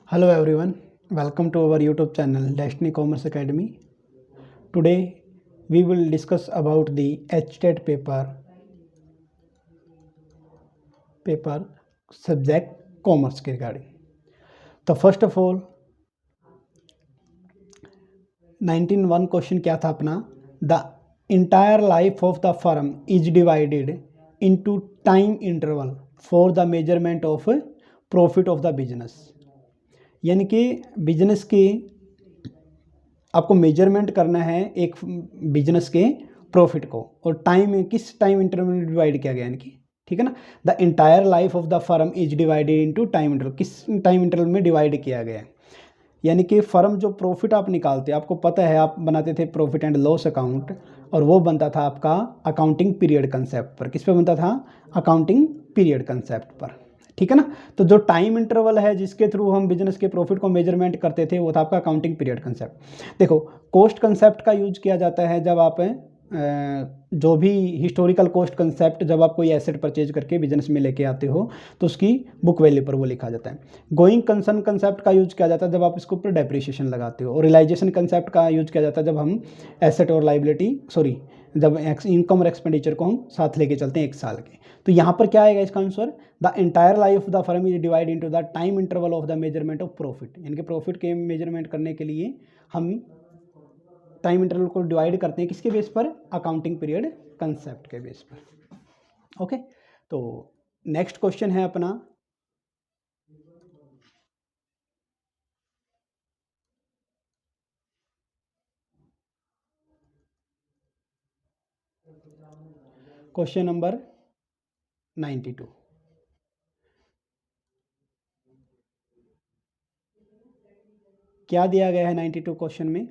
Hello everyone, welcome to our YouTube channel Destiny Commerce Academy. Today we will discuss about the HTET paper subject commerce के regarding. तो first of all 19.1 question क्या था अपना, the entire life of the firm is divided into time interval for the measurement of profit of the business. यानी कि business की आपको measurement करना है एक बिजनेस के प्रॉफिट को, और टाइम किस टाइम इंटरवल में डिवाइड किया गया, यानी कि ठीक है ना, the entire life of the firm is divided into time interval, किस टाइम इंटरवल में डिवाइड किया गया है। यानी कि फर्म जो प्रॉफिट आप निकालते हैं, आपको पता है आप बनाते थे प्रॉफिट एंड लॉस अकाउंट, और वो बनता था आपका अकाउंटिंग पीरियड कंसेप्ट पर। किस पे बनता था? अकाउंटिंग पीरियड कंसेप्ट पर, ठीक है ना। तो जो टाइम इंटरवल है जिसके थ्रू हम बिजनेस के प्रॉफिट को मेजरमेंट करते थे वो था आपका अकाउंटिंग पीरियड कंसेप्ट। देखो, कोस्ट कंसेप्ट का यूज किया जाता है जब आप जो भी हिस्टोरिकल कोस्ट कंसेप्ट, जब आप कोई एसेट परचेज करके बिजनेस में लेके आते हो तो उसकी बुक वैल्यू पर वो लिखा जाता है। गोइंग कंसर्न कंसेप्ट का यूज किया जाता है जब आप इसके ऊपर डेप्रिसिएशन लगाते हो, और रियलाइजेशन कंसेप्ट का यूज किया जाता है जब हम एसेट और लाइबिलिटी जब इनकम और एक्सपेंडिचर को हम साथ लेके चलते हैं एक साल के। तो यहाँ पर क्या आएगा इसका answer? The entire life of the firm is divide into the time interval of the measurement of profit. यानी कि प्रॉफिट के मेजरमेंट करने के लिए हम टाइम इंटरवल को डिवाइड करते हैं किसके बेस पर? अकाउंटिंग पीरियड कंसेप्ट के बेस पर। ओके, तो नेक्स्ट क्वेश्चन है अपना, क्वेश्चन नंबर 92। क्या दिया गया है 92 क्वेश्चन में?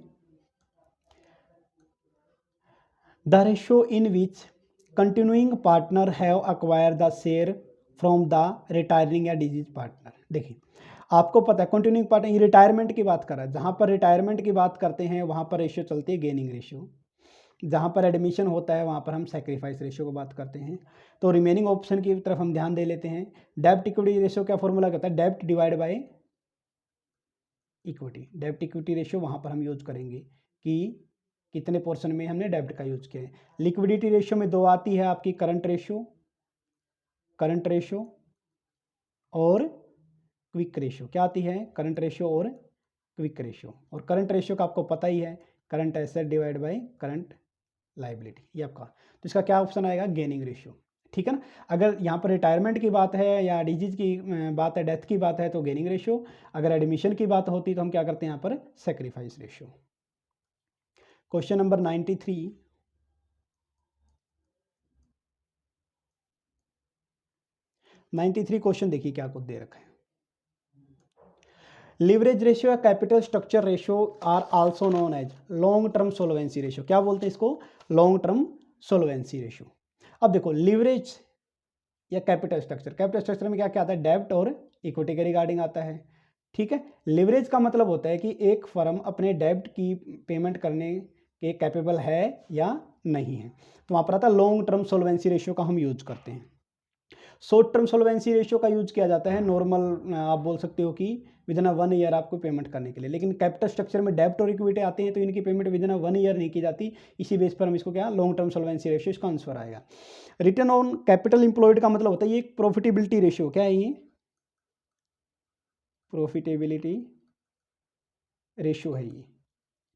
The ratio in which continuing partner have acquire the share from the retiring या डिजीज पार्टनर। देखिए, आपको पता है कंटिन्यूइंग पार्टनर, ये रिटायरमेंट की बात कर रहा है। जहाँ पर रिटायरमेंट की बात करते हैं वहाँ पर रेशियो चलती है गेनिंग रेशियो, जहाँ पर एडमिशन होता है वहाँ पर हम सेक्रीफाइस रेशियो की बात करते हैं। तो रिमेनिंग ऑप्शन की तरफ हम ध्यान दे लेते हैं। डेब्ट इक्विटी रेशियो क्या फॉर्मूला कहता है? डेब्ट डिवाइड बाय इक्विटी। डेब्ट इक्विटी रेशियो वहाँ पर हम यूज करेंगे कि कितने पोर्शन में हमने डेब्ट का यूज किया है। लिक्विडिटी रेशियो में दो आती है आपकी, करंट रेशियो और क्विक रेशियो। क्या आती है? करंट रेशियो और क्विक रेशियो। और करंट रेशियो का आपको पता ही है, current asset divide by current liability, ये आपका। तो इसका क्या ऑप्शन आएगा? गेनिंग रेशियो, ठीक है ना। अगर यहाँ पर रिटायरमेंट की बात है या डिजीज की बात है, डेथ की बात है तो गेनिंग रेशियो। अगर एडमिशन की बात होती तो हम क्या करते हैं यहाँ पर? Sacrifice ratio. Question number 93। 93 question देखिए क्या कुछ दे रखा है। लिवरेज रेशियो या capital structure ratio are also known as long term solvency ratio. क्या बोलते हैं इसको? Long term solvency ratio. अब देखो, लिवरेज या कैपिटल स्ट्रक्चर में क्या क्या आता है? डेब्ट और इक्विटी के रिगार्डिंग आता है, ठीक है। लिवरेज का मतलब होता है कि एक फर्म अपने डेब्ट की पेमेंट करने के कैपेबल है या नहीं है। तो वहाँ पर आता है लॉन्ग टर्म सोलवेंसी रेशियो का हम यूज करते हैं। शॉर्ट टर्म सोलवेंसी रेशियो का यूज किया जाता है नॉर्मल, आप बोल सकते हो कि विद इन 1 ईयर आपको पेमेंट करने के लिए। लेकिन कैपिटल स्ट्रक्चर में डेब्ट और इक्विटी आते हैं तो इनकी पेमेंट विद इन 1 ईयर नहीं की जाती। इसी बेस पर हम इसको क्या, लॉन्ग टर्म सोलवेंसी रेशियो, इसका आंसर आएगा। रिटर्न ऑन कैपिटल इंप्लॉयड का मतलब होता है ये प्रॉफिटेबिलिटी रेशियो। क्या है ये? प्रॉफिटेबिलिटी रेशियो है ये,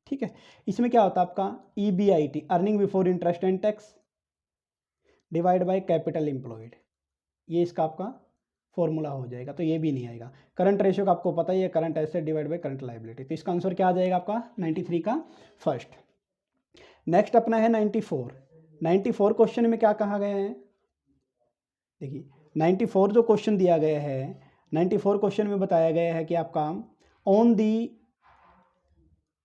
ठीक है। इसमें क्या होता है आपका? EBIT, earning before interest and tax, divide by capital employed, ये इसका आपका फॉर्मूला हो जाएगा। तो ये भी नहीं आएगा। करंट रेशियो का आपको पता ही है, current asset divide by current liability. तो इसका आंसर क्या आ जाएगा आपका? 93 का फर्स्ट। नेक्स्ट अपना है 94। 94 क्वेश्चन में क्या कहा गया है? देखिए, 94 जो क्वेश्चन दिया गया है, 94 क्वेश्चन में बताया गया है कि आपका on the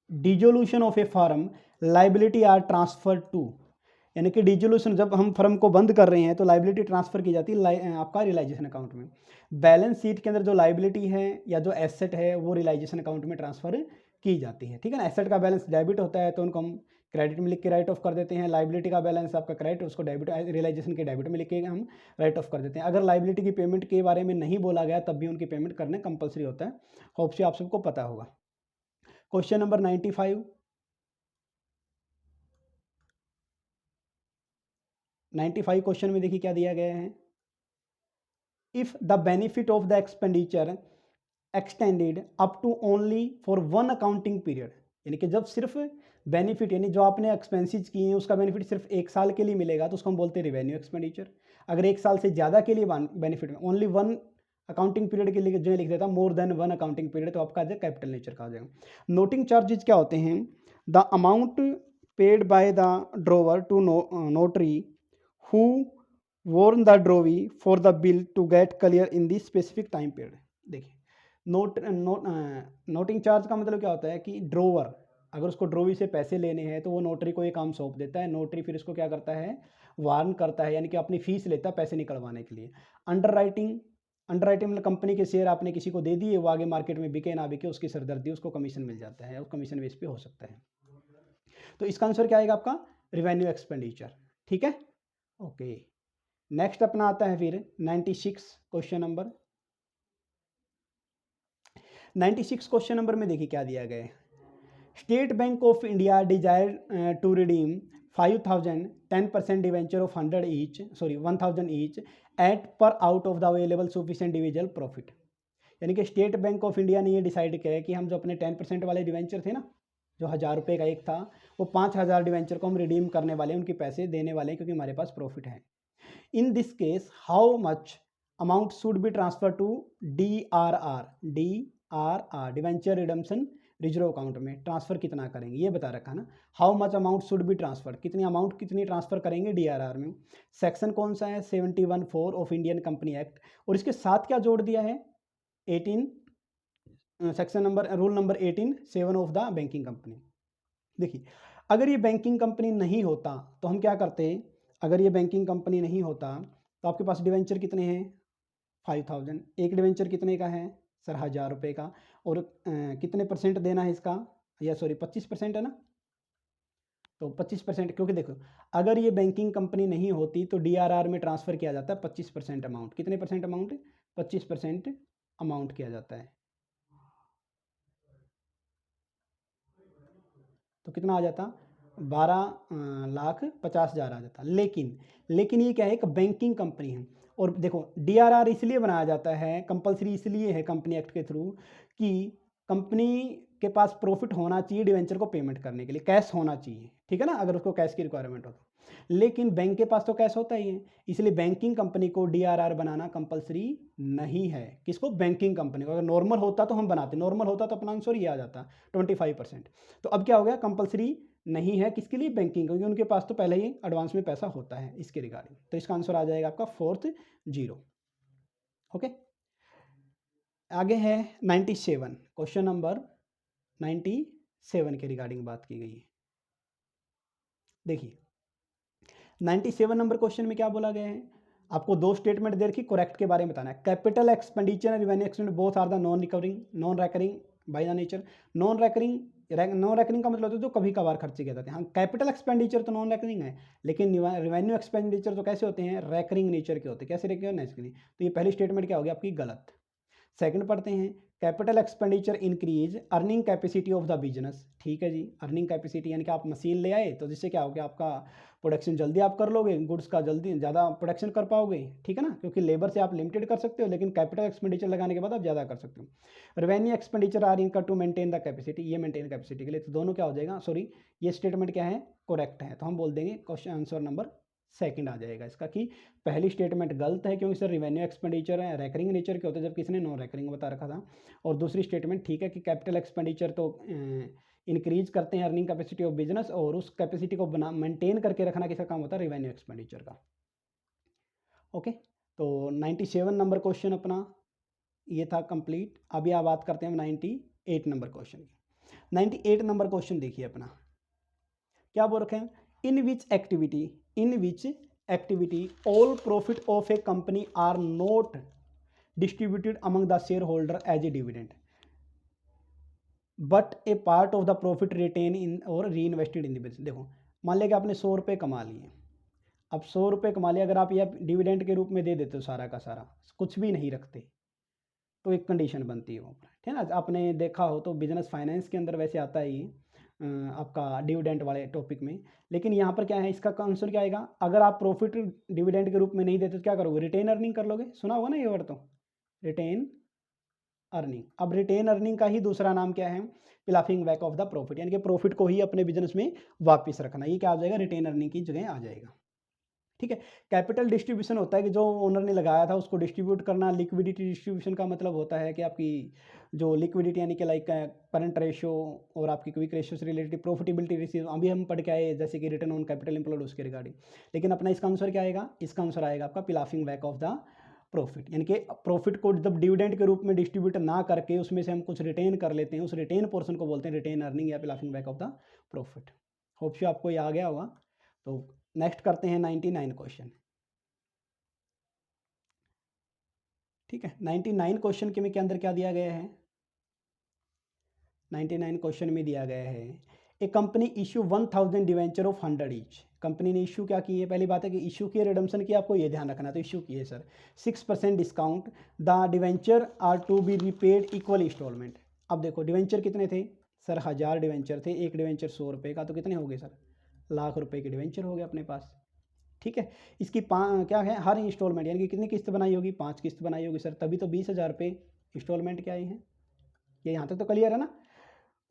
dissolution of a firm liability are transfer to, यानी कि डिजोल्यूशन जब हम फर्म को बंद कर रहे हैं तो लाइबिलिटी ट्रांसफर की जाती है आपका रियलाइजेशन अकाउंट में। बैलेंस शीट के अंदर जो लाइबिलिटी है या जो एसेट है वो रियलाइजेशन अकाउंट में ट्रांसफर की जाती है, ठीक है ना। एसेट का बैलेंस डेबिट होता है तो उनको हम क्रेडिट में लिख के राइट ऑफ कर देते हैं, लाइबिलिटी का बैलेंस आपका क्रेडिट, उसको डेबिट, रियलाइजेशन के डेबिट में लिख के हम राइट ऑफ कर देते हैं। अगर लाइबिलिटी की पेमेंट के बारे में नहीं बोला गया तब भी उनकी पेमेंट करना कंपलसरी होता है। होप से आप सबको पता होगा। क्वेश्चन नंबर 95, 95 क्वेश्चन में देखिए क्या दिया गया है। If the benefit of the expenditure extended up to only for one accounting period, यानी कि जब सिर्फ बेनिफिट यानी जो आपने एक्सपेंसेस किए हैं उसका बेनिफिट सिर्फ एक साल के लिए मिलेगा तो उसको हम बोलते हैं रिवेन्यू एक्सपेंडिचर। अगर एक साल से ज़्यादा के लिए बेनिफिट में ओनली वन अकाउंटिंग पीरियड के लिए जो लिख देता more than one accounting period, तो आपका आ जाएगा कैपिटल नेचर का आ जाएगा। नोटिंग चार्जेज क्या होते हैं? The amount paid by the drawer to notary who warn the drawee for the bill to get clear in the specific time period. देखिए noting charge का मतलब क्या होता है कि ड्रोवर अगर उसको ड्रोवी से पैसे लेने हैं तो वो नोटरी को ये काम सौंप देता है, नोटरी फिर इसको क्या करता है, वार्न करता है, यानी कि अपनी फीस लेता है पैसे निकलवाने के लिए। अंडरराइटिंग मतलब कंपनी के शेयर आपने किसी को दे दिए, वो आगे मार्केट में बिके ना बिके उसकी सरदर्दी, उसको कमीशन मिल जाता है, और कमीशन बेस पे हो सकता है। तो इसका आंसर क्या आएगा आपका? Revenue expenditure. ठीक है, ओके। नेक्स्ट अपना आता है फिर 96 क्वेश्चन नंबर। 96 क्वेश्चन नंबर में देखिए क्या दिया गया है। State Bank of India desire to redeem 5000 10% debenture of 1000 each at par out of the available sufficient divisible profit. यानी कि स्टेट बैंक ऑफ इंडिया ने ये डिसाइड किया है कि हम जो अपने 10% वाले डिवेंचर थे ना, जो 1000 रुपये का एक था, वो 5000 डिवेंचर को हम रिडीम करने वाले हैं, उनके पैसे देने वाले हैं, क्योंकि हमारे पास प्रॉफिट है। In this case how much amount should be transfer to DRR debenture redemption reserve account में ट्रांसफर कितना करेंगे ये बता रखा ना। How much amount should be transfer, कितनी अमाउंट कितनी ट्रांसफर करेंगे DRR में। सेक्शन कौन सा है? 71(4) ऑफ इंडियन कंपनी एक्ट, और इसके साथ क्या जोड़ दिया है? 18 section number rule number 18(7) of the banking company. देखिए अगर ये बैंकिंग कंपनी नहीं होता तो हम क्या करते? अगर ये बैंकिंग कंपनी नहीं होता तो आपके पास डिवेंचर कितने हैं? 5000। एक डिवेंचर कितने का है सर? 1000 रुपये का। और कितने परसेंट देना है इसका? या सॉरी 25% है ना, तो 25%, क्योंकि देखो अगर ये बैंकिंग कंपनी नहीं होती तो DRR में ट्रांसफ़र किया जाता है 25% अमाउंट। कितने परसेंट अमाउंट? 25% अमाउंट किया जाता है। तो कितना आ जाता? 12,50,000 आ जाता। लेकिन ये क्या है, एक बैंकिंग कंपनी है। और देखो DRR इसलिए बनाया जाता है, कंपलसरी इसलिए है कंपनी एक्ट के थ्रू कि कंपनी के पास प्रॉफिट होना चाहिए डिवेंचर को पेमेंट करने के लिए, कैश होना चाहिए, ठीक है ना, अगर उसको कैश की रिक्वायरमेंट हो तो। लेकिन बैंक के पास तो कैश होता ही है, इसलिए बैंकिंग कंपनी को DRR बनाना कंपलसरी नहीं है। किसको? बैंकिंग कंपनी को। अगर नॉर्मल होता तो हम बनाते, नॉर्मल होता तो अपना आंसर ये आ जाता 25%। तो अब क्या हो गया, कंपलसरी नहीं है किसके लिए? बैंकिंग, क्योंकि उनके पास तो पहले ही एडवांस में पैसा होता है इसके रिगार्डिंग। तो इसका आंसर आ जाएगा आपका 4th 0। ओके, आगे है 97 क्वेश्चन नंबर 97 के रिगार्डिंग बात की गई है। देखिए 97 नंबर क्वेश्चन में क्या बोला गया है? आपको दो स्टेटमेंट दे रखी, करेक्ट के बारे में बताना है। Capital expenditure and revenue expenditure both are the non recurring by the nature. Non recurring का मतलब होता है जो कभी कभार खर्चे किए जाते हैं। हाँ, कैपिटल एक्सपेंडिचर तो नॉन रेकरिंग है, लेकिन रेवेन्यू एक्सपेंडिचर तो कैसे होते हैं? रेकरिंग नेचर के होते हैं। कैसे रेकरिंग नेचर के? तो ये पहली स्टेटमेंट क्या होगी आपकी? गलत। सेकंड पढ़ते हैं, capital expenditure increase earning capacity of the business. ठीक है जी, अर्निंग कैपेसिटी यानी कि आप मशीन ले आए तो जिससे क्या हो गया, आपका प्रोडक्शन जल्दी आप कर लोगे, गुड्स का जल्दी ज़्यादा प्रोडक्शन कर पाओगे, ठीक है ना, क्योंकि लेबर से आप लिमिटेड कर सकते हो, लेकिन कैपिटल एक्सपेंडिचर लगाने के बाद आप ज़्यादा कर सकते हो। रेवेन्यू एक्सपेंडिचर आर इनका टू मेंटेन द कैपेसिटी, ये मेंटेन कैपेसिटी के लिए, तो दोनों क्या हो जाएगा, सॉरी ये स्टेटमेंट क्या है? करेक्ट है। तो हम बोल देंगे क्वेश्चन आंसर नंबर सेकंड आ जाएगा इसका, कि पहली स्टेटमेंट गलत है क्योंकि सर रिवेन्यू एक्सपेंडिचर है रेकरिंग नेचर के होते हैं, जबकि इसने नॉन रेकरिंग बता रखा था। और दूसरी स्टेटमेंट ठीक है कि कैपिटल एक्सपेंडिचर तो इंक्रीज करते हैं अर्निंग कैपेसिटी ऑफ बिजनेस, और उस कैपेसिटी को बना मेंटेन करके रखना किसका काम होता है? रिवेन्यू एक्सपेंडिचर का। ओके, तो 97 नंबर क्वेश्चन अपना ये था कंप्लीट। अभी आप बात करते हैं 98 नंबर क्वेश्चन की। 98 नंबर क्वेश्चन देखिए अपना क्या बोल रखे हैं? In which activity all profit of a company are not distributed among the shareholder as a dividend. But a part of the profit retain in और री इन्वेस्टेड इन द बिजनेस। देखो मान लिया कि आपने 100 रुपये कमा लिए, अब 100 रुपये कमा लिया, अगर आप ये डिविडेंड के रूप में दे देते हो सारा का सारा, कुछ भी नहीं रखते, तो एक कंडीशन बनती है वो, ठीक है ना। आपने देखा हो तो बिजनेस फाइनेंस के अंदर वैसे आता है ये आपका डिविडेंड वाले टॉपिक में, लेकिन यहाँ पर क्या है, इसका आंसर क्या आएगा, अगर आप प्रॉफिट डिविडेंड के रूप में नहीं देते तो क्या करोगे, रिटेन अर्निंग कर लोगे, सुना होगा ना ये वर्ड तो, रिटेन अर्निंग। अब रिटेन अर्निंग का ही दूसरा नाम क्या है, पिलाफिंग बैक ऑफ द प्रॉफिट, यानी कि प्रॉफिट को ही अपने बिजनेस में वापस रखना, ये क्या आ जाएगा, रिटेन अर्निंग की जगह आ जाएगा, ठीक है। कैपिटल डिस्ट्रीब्यूशन होता है कि जो ओनर ने लगाया था उसको डिस्ट्रीब्यूट करना। लिक्विडिटी डिस्ट्रीब्यूशन का मतलब होता है कि आपकी जो लिक्विडिटी यानी कि लाइक करंट रेशियो और आपकी क्विक रेशियो से रिलेटेड प्रॉफिटेबिलिटी रेशियो, अभी हम पढ़ के आए जैसे कि रिटर्न ऑन कैपिटल एम्प्लॉयड उसके रिगार्डिंग, लेकिन अपना इसका आंसर क्या आएगा, इसका आंसर आएगा आपका पिलाफिंग बैक ऑफ द प्रॉफिट, यानी कि प्रॉफिट को जब डिविडेंड के रूप में डिस्ट्रीब्यूट ना करके उसमें से हम कुछ रिटेन कर लेते हैं, उस रिटेन पोर्शन को बोलते हैं रिटेन अर्निंग या ploughing back of the profit. Hope so आपको ये आ गया होगा। तो नेक्स्ट करते हैं 99 क्वेश्चन, ठीक है। 99 क्वेश्चन के अंदर क्या दिया गया है, 99 क्वेश्चन में दिया गया है, a company issue 1000 debenture of 100 each. Company ने इशू क्या की है, पहली बात है कि इशू की रिडम्शन की, आपको ये ध्यान रखना, तो इशू की है sir 6% discount, the debenture are to be repaid equal instalment. अब देखो डिवेंचर कितने थे सर, 1000 डिवेंचर थे, एक डिवेंचर 100 रुपये का, तो कितने हो गए सर, लाख रुपए के डिवेंचर हो गए अपने पास, ठीक है। इसकी क्या है, हर इंस्टॉलमेंट यानी कि कितनी किस्त बनाई होगी, 5 किस्त बनाई होगी सर, तभी तो 20,000 रुपये इंस्टॉलमेंट के आए हैं। ये यहाँ तक तो क्लियर है ना।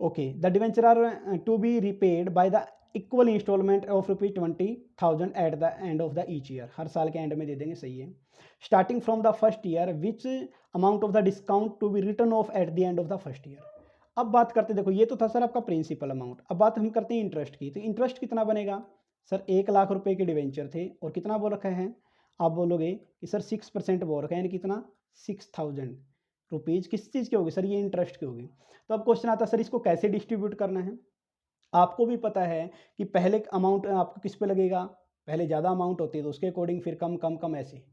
Okay, the debenture are to be repaid by the equal instalment of ₹20,000 at the end of the each year, हर साल के एंड में दे देंगे, सही है। Starting from the first year which amount of the discount to be return of at the end of the first year. अब बात करते, देखो ये तो था सर आपका प्रिंसिपल अमाउंट, अब बात हम करते हैं इंटरेस्ट की, तो इंटरेस्ट कितना बनेगा सर, 1,00,000 रुपए के डिवेंचर थे और कितना बोल रखा है, आप बोलोगे कि सर 6% बोल रखा है, यानी कितना 6,000 रुपीज़ किस चीज़ की होगी सर, ये इंटरेस्ट की होगी। तो अब क्वेश्चन आता है सर इसको कैसे डिस्ट्रीब्यूट करना है। आपको भी पता है कि पहले अमाउंट आपको किस पे लगेगा, पहले ज़्यादा अमाउंट होती है तो उसके अकॉर्डिंग फिर कम कम कम ऐसे,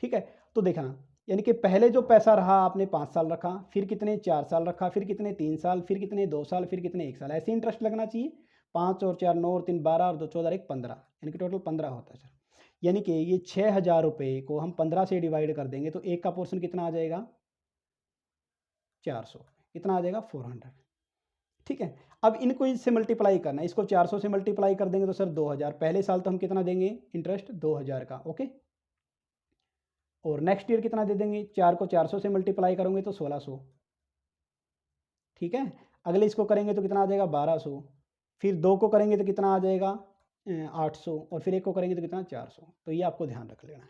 ठीक है। तो देखना, यानी कि पहले जो पैसा रहा आपने 5 साल रखा, फिर कितने 4 साल रखा, फिर कितने 3 साल, फिर कितने 2 साल, फिर कितने 1 साल, ऐसे इंटरेस्ट लगना चाहिए। 5 और 4 9 और 3 12 और 2 14 1 15, यानी कि टोटल 15 होता है सर। यानी कि ये 6,000 रुपये को हम 15 से डिवाइड कर देंगे तो एक का पोर्शन कितना आ जाएगा, 400, कितना आ जाएगा 400, ठीक है। अब इनको इससे मल्टीप्लाई करना है, इसको 400 से मल्टीप्लाई कर देंगे तो सर 2000, पहले साल तो हम कितना देंगे इंटरेस्ट 2000 का, ओके। और नेक्स्ट ईयर कितना दे देंगे, 4 को 400 से मल्टीप्लाई करोगे तो 1600, ठीक है। अगले इसको करेंगे तो कितना आ जाएगा 1200, फिर 2 को करेंगे तो कितना आ जाएगा 800, और फिर 1 को करेंगे तो कितना 400। तो ये आपको ध्यान रख लेना है।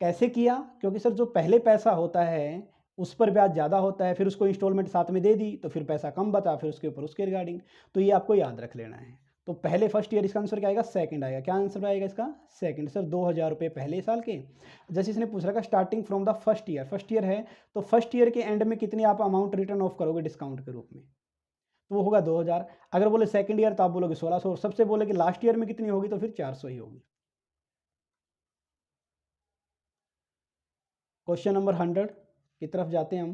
कैसे किया, क्योंकि सर जो पहले पैसा होता है उस पर ब्याज ज़्यादा होता है, फिर उसको इंस्टॉलमेंट साथ में दे दी तो फिर पैसा कम बचा, फिर उसके ऊपर उसके रिगार्डिंग, तो ये आपको याद रख लेना है। तो पहले फर्स्ट ईयर, इसका आंसर क्या आएगा, सेकंड आएगा, क्या आंसर आएगा इसका, सेकंड सर। 2,000 रुपये पहले साल के, जैसे इसने पूछ रखा starting from the first year, first year है तो फर्स्ट ईयर के एंड में कितनी आप अमाउंट रिटर्न ऑफ करोगे डिस्काउंट के रूप में, तो वो होगा 2,000। अगर बोले सेकंड ईयर तो आप बोलोगे 1600, और सबसे बोले कि लास्ट ईयर में कितनी होगी तो फिर 400 ही होगी। क्वेश्चन नंबर 100 की तरफ जाते हैं हम।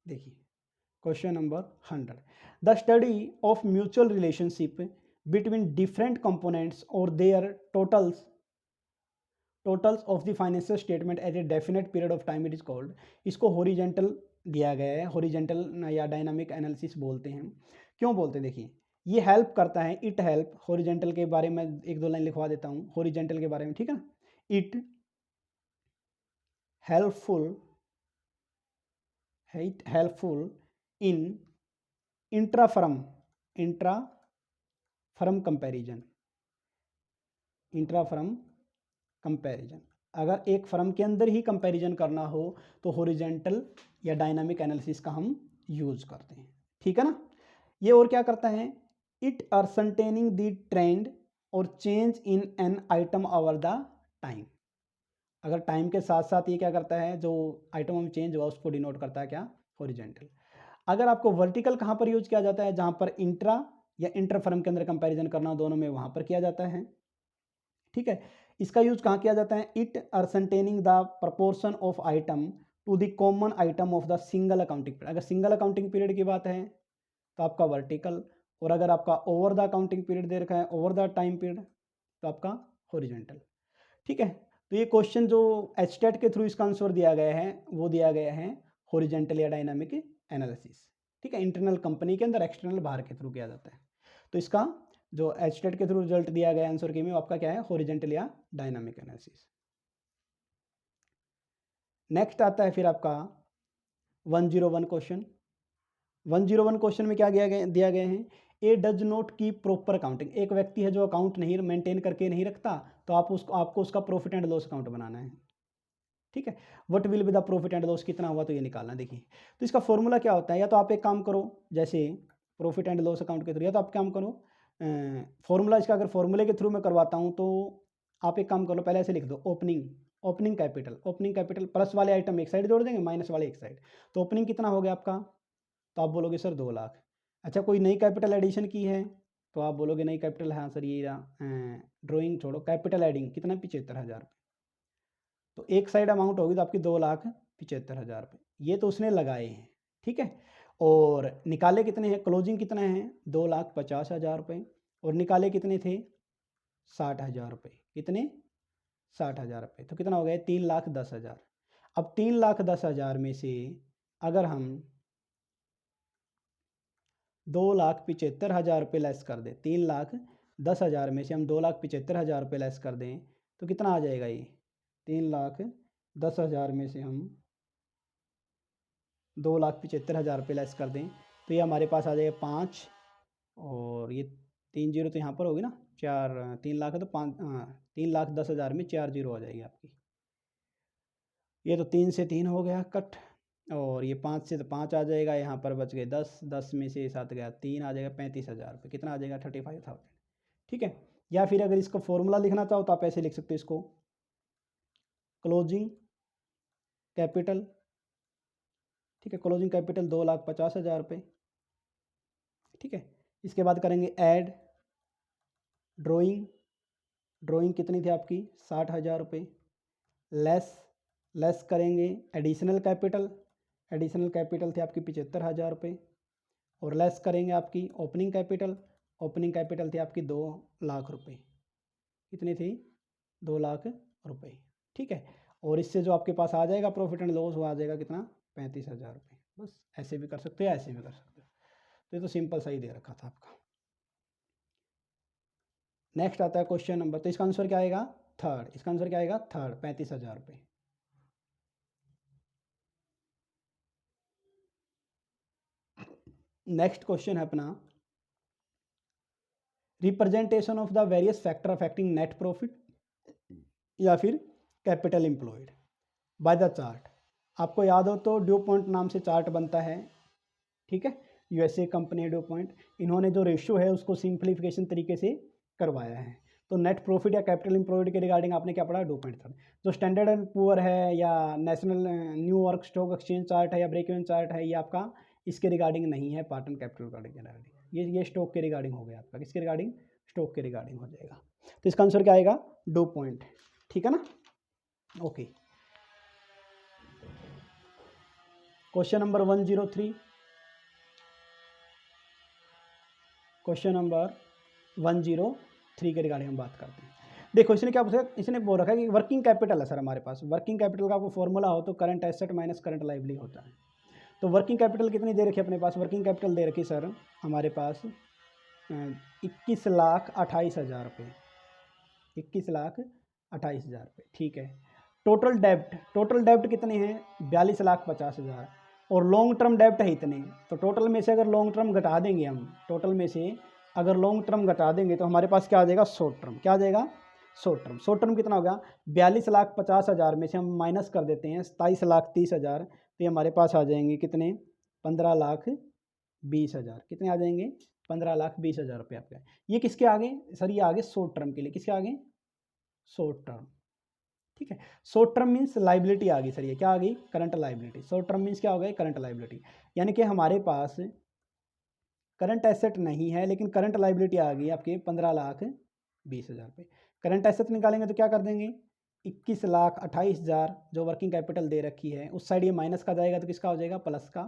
देखिए question number 100, the study of mutual relationship between different components और their totals of the financial statement as a definite period of time it is called. इसको हॉरिजेंटल दिया गया है, हॉरिजेंटल या डायनामिक एनालिसिस बोलते हैं। क्यों बोलते हैं, देखिए ये हेल्प करता है, इट हेल्प, हॉरिजेंटल के बारे में एक दो लाइन लिखवा देता हूँ हॉरिजेंटल के बारे में, ठीक है ना। It helpful in intra firm comparison. अगर एक फर्म के अंदर ही कंपैरिजन करना हो तो हॉरिजेंटल या डायनामिक एनालिसिस का हम यूज करते हैं, ठीक है ना। ये और क्या करता है, इट असरटेनिंग द ट्रेंड और change in an item over the time. अगर टाइम के साथ साथ ये क्या करता है, जो आइटम में चेंज हुआ उसको डिनोट करता है क्या, हॉरिजेंटल। अगर आपको वर्टिकल कहाँ पर यूज किया जाता है, जहाँ पर इंट्रा या इंटर फर्म के अंदर कंपैरिजन करना, दोनों में वहाँ पर किया जाता है, ठीक है। इसका यूज कहाँ किया जाता है, it ascertaining the proportion of item to the common item of the single accounting period. अगर सिंगल अकाउंटिंग पीरियड की बात है तो आपका वर्टिकल, और अगर आपका ओवर द अकाउंटिंग पीरियड दे रखा है, ओवर द टाइम पीरियड, तो आपका हॉरिजॉन्टल। ठीक है, तो ये क्वेश्चन जो एचटेट के थ्रू इसका आंसर दिया गया है वो दिया गया है हॉरिजॉन्टल या डायनामिक एनालिसिस। ठीक है, इंटरनल कंपनी के अंदर, एक्सटर्नल बाहर के थ्रू किया जाता है। तो इसका जो एचटेट के थ्रू रिजल्ट दिया गया आंसर की में आपका क्या है, हॉरिजॉन्टल या डायनामिक एनालिसिस। नेक्स्ट आता है फिर आपका 101 क्वेश्चन। 101 क्वेश्चन में क्या दिया गया है, a does not keep proper accounting. एक व्यक्ति है जो अकाउंट नहीं मेंटेन करके नहीं रखता, तो आपको उसका प्रॉफिट एंड लॉस अकाउंट बनाना है। ठीक है, what will be the profit and loss, कितना हुआ तो ये निकालना। देखिए, तो इसका फॉर्मूला क्या होता है, या तो आप एक काम करो, जैसे प्रॉफिट एंड लॉस अकाउंट के थ्रू, या तो आप काम करो फॉर्मूला इसका, अगर फॉर्मूले के थ्रू मैं करवाता हूँ तो आप एक काम कर लो, पहले ऐसे लिख दो, ओपनिंग कैपिटल प्लस वाले आइटम एक साइड जोड़ देंगे, माइनस वाले एक साइड। तो ओपनिंग कितना हो गया आपका, तो आप बोलोगे सर 2 लाख। अच्छा, कोई नई कैपिटल एडिशन की है तो आप बोलोगे नई कैपिटल, हाँ सर ये ड्राइंग छोड़ो, कैपिटल एडिंग कितना, 75,000 रुपये। तो एक साइड अमाउंट होगी तो आपकी 2,75,000 रुपये, ये तो उसने लगाए हैं। ठीक है, और निकाले कितने हैं, क्लोजिंग कितना है, 2,50,000 रुपये, और निकाले कितने थे, 60,000 रुपये। कितने, 60,000 रुपये। तो कितना हो गया, 3,10,000। अब 3,10,000 में से अगर हम 2,75,000 रुपये लेस कर दें, 3,10,000 में से हम 2,75,000 रुपये लेस कर दें, तो कितना आ जाएगा ये, 3,10,000 में से हम 2,75,000 रुपये लेस कर दें, तो ये हमारे पास आ जाएगा 5, और ये 3 जीरो तो यहाँ पर होगी ना, 4, 3 लाख है तो 5, 3,10,000 में 4 जीरो आ जाएगी आपकी। ये तो 3 से 3 हो गया कट, और ये 5 से तो 5 आ जाएगा, यहाँ पर बच गए 10, 10 में से 7 गया 3, आ जाएगा 35,000 रुपये। कितना आ जाएगा, 35,000। ठीक है, या फिर अगर इसको फॉर्मूला लिखना चाहो तो आप ऐसे लिख सकते हो इसको, क्लोजिंग कैपिटल। ठीक है, क्लोजिंग कैपिटल 2,50,000 रुपये। ठीक है, इसके बाद करेंगे ऐड ड्राइंग कितनी थी आपकी, 60,000 रुपये, लेस करेंगे एडिशनल कैपिटल थी आपकी 75,000 रुपये, और लेस करेंगे आपकी ओपनिंग कैपिटल थी आपकी 2 लाख रुपये। कितनी थी, 2 लाख रुपये। ठीक है, और इससे जो आपके पास आ जाएगा प्रॉफिट एंड लॉस, वो आ जाएगा कितना, 35,000 रुपये। बस ऐसे भी कर सकते हो, ऐसे भी कर सकते हो। तो ये तो सिंपल सा ही दे रखा था आपका। नेक्स्ट आता है क्वेश्चन नंबर, तो इसका आंसर क्या आएगा, थर्ड। इसका आंसर क्या आएगा, थर्ड, 35,000 रुपये। नेक्स्ट क्वेश्चन है अपना, representation of the various factor affecting net profit या फिर capital employed by the chart. आपको याद हो तो ड्यू पॉइंट नाम से चार्ट बनता है। ठीक है, यूएसए कंपनी ड्यू पॉइंट, इन्होंने जो रेशियो है उसको सिंप्लीफिकेशन तरीके से करवाया है। तो नेट प्रॉफिट या कैपिटल एम्प्लॉयड के रिगार्डिंग आपने क्या पढ़ा, ड्यू पॉइंट था। जो स्टैंडर्ड एंड पुअर है या national New York stock exchange chart है या ब्रेक इवन चार्ट है, ये आपका इसके रिगार्डिंग नहीं है, पार्ट एंड कैपिटल रिगार्डिंग। ये स्टॉक के रिगार्डिंग हो गया आपका, किसके रिगार्डिंग, स्टॉक के रिगार्डिंग हो जाएगा। तो इसका आंसर क्या आएगा, ड्यू पॉइंट। ठीक है ना, okay. Question number 103, question number 103 के रिगार्डिंग हम बात करते हैं। देखो इसने क्या पूछा, इसने बोल रखा है कि वर्किंग कैपिटल है सर हमारे पास। वर्किंग कैपिटल का आपको फॉर्मूला हो तो current asset minus current liability होता है। तो वर्किंग कैपिटल कितनी दे रखी है अपने पास, वर्किंग कैपिटल दे रखी सर हमारे पास 21,28,000 रुपये, 21,28,000 रुपये। ठीक है, टोटल डेब्ट कितने हैं, 42,50,000, और लॉन्ग टर्म डेब्ट है इतने। तो टोटल में से अगर लॉन्ग टर्म घटा देंगे हम, टोटल में से अगर लॉन्ग टर्म घटा देंगे तो हमारे पास क्या आ जाएगा, शॉर्ट टर्म। क्या आ जाएगा, शॉर्ट टर्म कितना होगा, 42,50,000 में से हम माइनस कर देते हैं 27,30,000, तो ये हमारे पास आ जाएंगे कितने, 15,20,000। कितने आ जाएंगे, 15,20,000 रुपये आपके। ये किसके आगे सर, ये आगे शॉर्ट टर्म के लिए, किसके आगे, शॉर्ट टर्म। ठीक है, शॉर्ट टर्म मीन्स लाइबिलिटी आ गई सर, ये क्या आ गई, current liability. Short term means क्या हो गया, करंट लाइबिलिटी। यानी कि हमारे पास करंट एसेट नहीं है लेकिन करंट लाइबिलिटी आ गई आपके 15,20,000 रुपये। करंट एसेट निकालेंगे तो क्या कर देंगे, 21,28,000 जो वर्किंग कैपिटल दे रखी है, उस साइड ये माइनस का जाएगा तो किसका हो जाएगा, प्लस का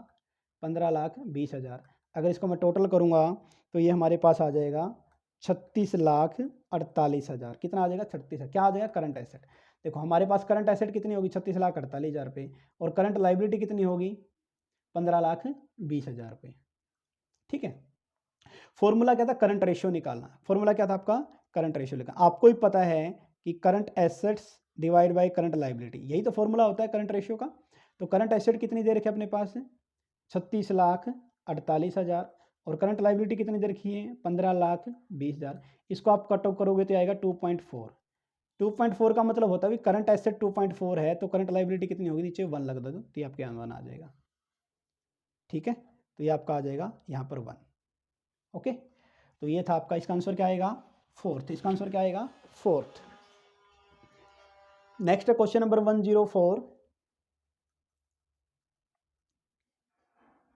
15,20,000। अगर इसको मैं टोटल करूँगा तो ये हमारे पास आ जाएगा 36,48,000। कितना आ जाएगा, 36। क्या आ जाएगा, करंट एसेट। देखो हमारे पास करंट एसेट कितनी होगी, 36,48,000 रुपये, और करंट लाइबिलिटी कितनी होगी, 15,20,000 रुपये। ठीक है। फॉर्मूला क्या था, करंट रेशियो निकालना। फॉर्मूला क्या था आपका, करंट रेशियो निकालना। आपको ही पता है कि current assets divide by current liability, यही तो फॉर्मूला होता है करंट रेशियो का। तो करंट एसेट कितनी दे रखी है अपने पास, 36,48,000, और करंट लाइबिलिटी कितनी दे रखी है, 15,20,000। इसको आप कट ऑफ करोगे तो आएगा 2.4। 2.4 का मतलब होता है कि करंट एसेट 2.4 है, तो करंट लाइबिलिटी कितनी होगी, नीचे 1 लग दो तो ये आपके यहाँ 1 आ जाएगा। ठीक है, तो ये आपका आ जाएगा यहाँ पर 1। ओके, तो ये था आपका, इसका आंसर क्या आएगा, फोर्थ। इसका आंसर क्या आएगा, फोर्थ। Next question number 104।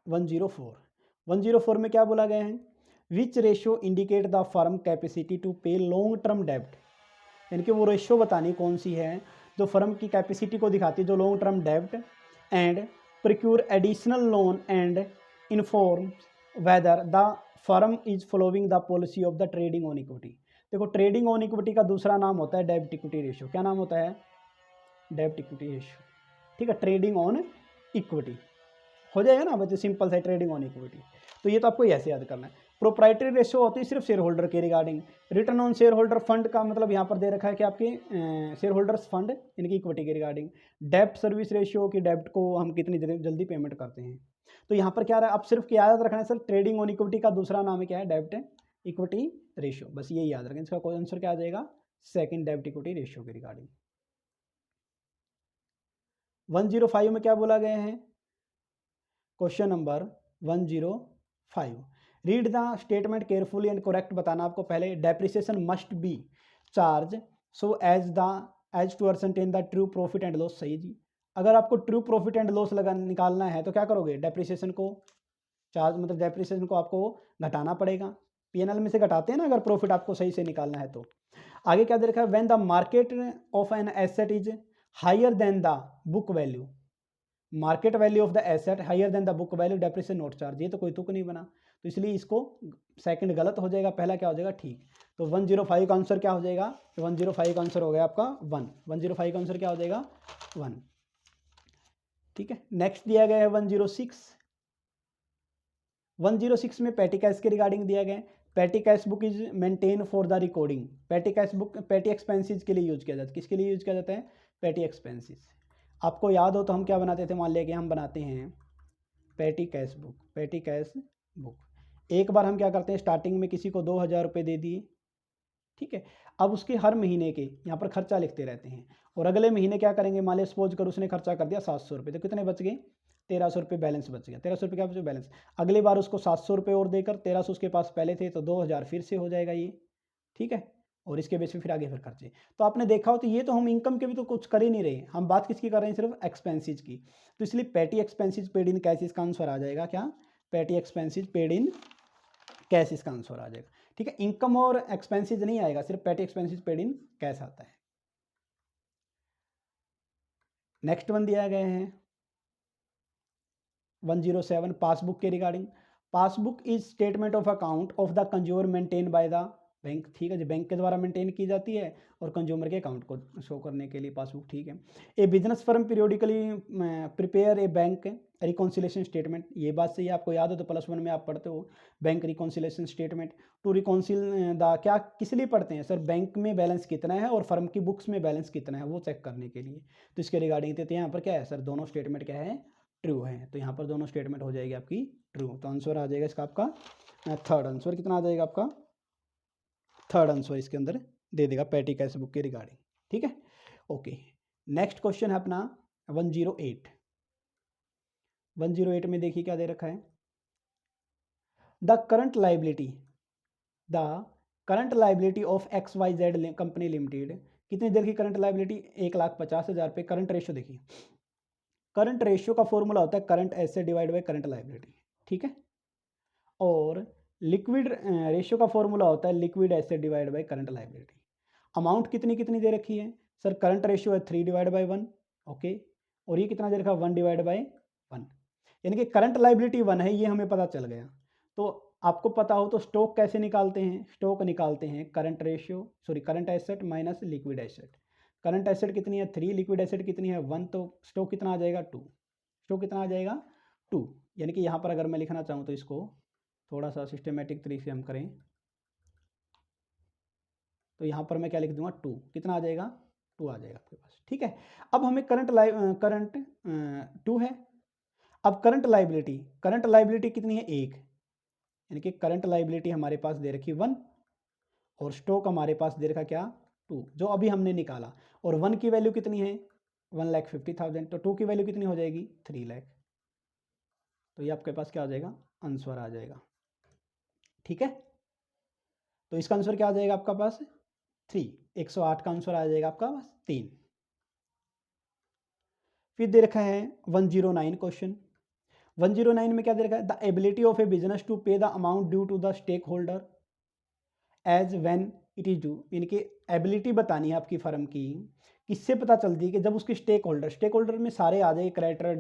104 में क्या बोला गया है, which ratio indicate the firm capacity to pay long term डेब्ट। यानी कि वो रेशियो बतानी कौन सी है जो फर्म की कैपेसिटी को दिखाती है, जो लॉन्ग टर्म डेब्ट and procure additional loan and inform whether the firm is following the policy of the trading on equity. देखो ट्रेडिंग ऑन इक्विटी का दूसरा नाम होता है डेब्ट इक्विटी रेशियो। क्या नाम होता है, डेब्ट इक्विटी रेशियो। ठीक है, ट्रेडिंग ऑन इक्विटी हो जाएगा ना बच्चे, सिंपल सा ट्रेडिंग ऑन इक्विटी। तो ये तो आपको ऐसे याद करना है। प्रोप्राइटरी रेशियो होती है सिर्फ शेयर होल्डर के regarding. Return on share holder fund का मतलब यहाँ पर दे रखा है कि आपके शेयर होल्डर्स फंड इनकी इक्विटी के रिगार्डिंग। डेब्ट सर्विस रेशियो की डेब्ट को हम कितनी जल्दी पेमेंट करते हैं। तो यहाँ पर क्या रहा है, अब सिर्फ क्या याद रखना है सर, ट्रेडिंग ऑन इक्विटी का दूसरा नाम है क्या है, डेब्ट इक्विटी रेशियो। बस ये याद रखें। इसका आंसर क्या आ जाएगा, सेकंड डेब्ट इक्विटी रेशियो के रिगार्डिंग। 105 में क्या बोला गया है, question number 105, read the statement carefully and correct बताना आपको पहले। Depreciation must be charge so as to ascertain the true profit and loss. सही जी, अगर आपको ट्रू प्रॉफिट एंड लॉस निकालना है तो क्या करोगे, डेप्रिसिएशन को चार्ज मतलब डेप्रिसिएशन को आपको घटाना पड़ेगा। पीएनएल में से घटाते हैं ना अगर प्रॉफिट आपको सही से निकालना है तो। आगे क्या दे रखा है, when the market of an asset is higher than the book value, market value of the asset higher than the book value, depreciation not charge. ये तो कोई तुक नहीं बना, तो इसलिए इसको सेकंड गलत हो जाएगा, पहला क्या हो जाएगा ठीक। तो 105 का आंसर क्या हो जाएगा, 105 का आंसर हो गया आपका 1। 105 का आंसर क्या हो जाएगा, 1। ठीक है, नेक्स्ट दिया गया है 106। 106 में पेटी कैश के रिगार्डिंग दिया गया है। पेटी cash book is maintain for the recording. पेटी कैश बुक पेटी एक्सपेंसेस के लिए यूज किया जाता है। किसके लिए यूज किया जाता है, पेटी एक्सपेंसेस। आपको याद हो तो हम क्या बनाते थे, मान लिया कि हम बनाते हैं पेटी कैश बुक। पेटी कैश बुक एक बार हम क्या करते हैं, स्टार्टिंग में किसी को 2,000 रुपये दे दिए। ठीक है, अब उसके हर महीने के यहाँ पर खर्चा लिखते रहते हैं, और अगले महीने क्या करेंगे, मान लिया सपोज कर उसने खर्चा कर दिया 700 रुपये, तो कितने बच गए, 1,300 रुपये बैलेंस बच गया। 1,300 रुपये क्या बचे बैलेंस। अगली बार उसको 700 रुपये और देकर 1,300 उसके पास पहले थे, तो 2,000 फिर से हो जाएगा ये। ठीक है, और इसके बेस पे फिर आगे फिर खर्चे। तो आपने देखा हो तो ये तो हम इनकम के भी तो कुछ कर ही नहीं रहे, हम बात किसकी कर रहे हैं, सिर्फ एक्सपेंसेस की। तो इसलिए पेटी एक्सपेंसेस पेड इन कैश इसका आंसर आ जाएगा क्या, पेटी एक्सपेंसेस पेड इन कैश इसका आंसर आ जाएगा। ठीक है, इनकम और एक्सपेंसेस नहीं आएगा, सिर्फ पेटी एक्सपेंसेस पेड इन कैश आता है। नेक्स्ट वन दिया गया है 107 पासबुक के regarding. Passbook is statement of account of the consumer maintain by the bank. ठीक है जी, बैंक के द्वारा मेंटेन की जाती है और कंज्यूमर के अकाउंट को शो करने के लिए पासबुक। ठीक है, a business firm periodically prepare a bank reconciliation statement. ये बात सही है, आपको याद हो तो +1 में आप पढ़ते हो bank reconciliation statement to reconcile the, क्या किस लिए पढ़ते हैं सर, बैंक में बैलेंस कितना है और फर्म की बुक्स में बैलेंस कितना है वो चेक करने के लिए। तो इसके रिगार्डिंग देते हैं, यहाँ पर क्या है सर, दोनों स्टेटमेंट क्या है, ट्रू है। तो यहाँ पर दोनों स्टेटमेंट हो जाएगी आपकी ट्रू। तो आंसर आ जाएगा इसका आपका थर्ड आंसर। कितना आ जाएगा आपका, थर्ड आंसर इसके अंदर दे देगा पेटी कैश बुक के रिगार्डिंग। ठीक है, ओके। नेक्स्ट क्वेश्चन है अपना 108। 108 में देखिए क्या दे रखा है, the current liability of XYZ company limited. कितनी देर की करंट लाइबिलिटी, 1,50,000 पे। करंट रेशियो देखिए, करंट रेशियो का फॉर्मूला होता है current asset divide by current liability. ठीक है, और लिक्विड रेशियो का फॉर्मूला होता है liquid asset divide by current liability. Amount कितनी कितनी दे रखी है, सर करंट रेशियो है 3/1, ओके, और ये कितना दे रखा है 1/1, यानी कि करंट लाइबिलिटी 1 है, ये हमें पता चल गया। तो आपको पता हो तो स्टॉक कैसे निकालते हैं, स्टॉक निकालते हैं current asset minus liquid asset. Current asset कितनी है 3, लिक्विड एसेट कितनी है 1, तो स्टॉक कितना आ जाएगा 2, स्टॉक कितना आ जाएगा 2। यानी कि यहाँ पर अगर मैं लिखना चाहूँ तो इसको थोड़ा सा सिस्टमेटिक तरीके से हम करें तो यहाँ पर मैं क्या लिख दूंगा 2, कितना आ जाएगा 2 आ जाएगा आपके पास, ठीक है। अब हमें करंट 2 है। अब करंट लाइबिलिटी कितनी है 1, यानी कि करंट लाइबिलिटी हमारे पास दे रखी 1 और स्टॉक हमारे पास दे रखा क्या 2, जो अभी हमने निकाला, और 1 की वैल्यू कितनी है 1,50,000, तो 2 की वैल्यू कितनी हो जाएगी 3 लाख। तो ये आपके पास क्या आ जाएगा आंसर आ जाएगा, ठीक है। तो इसका आंसर क्या आ जाएगा आपका पास 3, 108 का आंसर आ जाएगा आपका पास 3। फिर दे रखा है 109 क्वेश्चन। 109 में क्या दे रखा है the ability of a business to pay the amount due to the stakeholder as when it is due, यानी कि एबिलिटी बतानी है आपकी फर्म की, किससे पता चलती है कि जब उसके स्टेक होल्डर में सारे आ जाए, creditor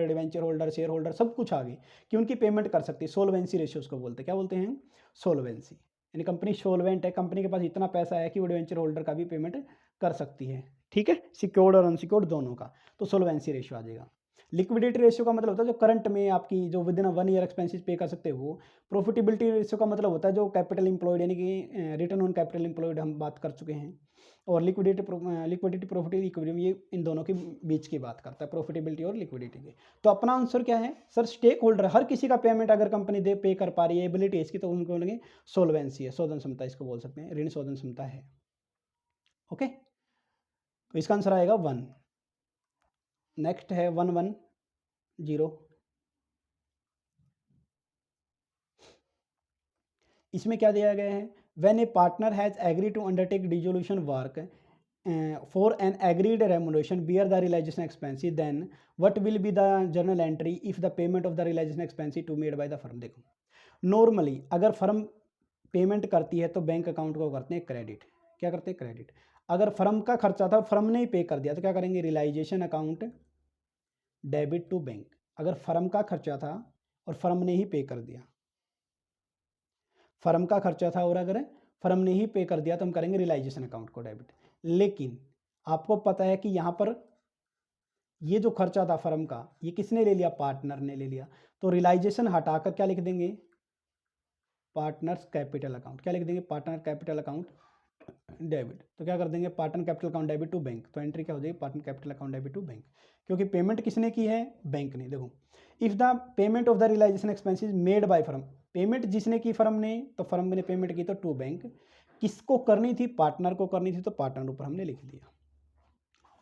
debenture holder share holder सब कुछ आ गए कि उनकी पेमेंट कर सकती है। सोलवेंसी रेशियो उसको बोलते हैं, क्या बोलते हैं सोलवेंसी, यानी कंपनी सोलवेंट है, कंपनी के पास इतना पैसा है कि वो डिवेंचर होल्डर का भी पेमेंट कर सकती है, ठीक है, सिक्योर्ड और अनसिक्योर्ड दोनों का, तो सोलवेंसी रेशियो आ जाएगा। लिक्विडिटी रेशियो का मतलब होता है जो करंट में आपकी जो विद इन 1 ईयर एक्सपेंसेस पे कर सकते हो वो। प्रॉफिटेबिलिटी रेशियो का मतलब होता है जो कैपिटल इंप्लॉयड, यानी कि रिटर्न ऑन कैपिटल इंप्लॉयड हम बात कर चुके हैं। और लिक्विडिटी प्रॉफिट इक्विलिब्रियम, ये इन दोनों के बीच की बात करता है, प्रॉफिटेबिलिटी और लिक्विडिटी के। तो अपना आंसर क्या है सर, स्टेक होल्डर हर किसी का पेमेंट अगर कंपनी दे पे कर पा रही है, एबिलिटी इसकी, तो उनको बोलेंगे सोलवेंसी है, शोधन क्षमता इसको बोल सकते हैं, ऋण शोधन क्षमता है, ओके। तो इसका आंसर आएगा 1। नेक्स्ट है 110। इसमें क्या दिया गया है, when a partner has agree to undertake dissolution work for an agreed remuneration bear the realisation expenses, then what will be the journal entry if the payment of the realisation expenses to made by the firm. देखो normally अगर firm payment करती है तो bank account को करते हैं credit, क्या करते हैं क्रेडिट। अगर फर्म का खर्चा था फर्म ने ही पे कर दिया तो क्या करेंगे realisation account debit to bank. अगर फर्म का खर्चा था और फर्म ने ही पे कर दिया, फर्म का खर्चा था और अगर फर्म ने ही पे कर दिया तो हम करेंगे रियलाइजेशन अकाउंट को डेबिट। लेकिन आपको पता है कि यहाँ पर ये जो खर्चा था फर्म का ये किसने ले लिया, पार्टनर ने ले लिया, तो रियलाइजेशन हटाकर क्या लिख देंगे पार्टनर्स कैपिटल अकाउंट, क्या लिख देंगे पार्टनर कैपिटल अकाउंट डेबिट। तो क्या कर देंगे partner capital account debit to bank, तो एंट्री क्या हो जाएगी partner capital account debit to bank, क्योंकि पेमेंट किसने की है बैंक ने। देखो if the payment of the realisation expenses made by firm, payment जिसने की फर्म ने, तो फर्म ने पेमेंट की तो टू बैंक, किसको करनी थी पार्टनर को करनी थी, तो पार्टनर ऊपर हमने लिख दिया,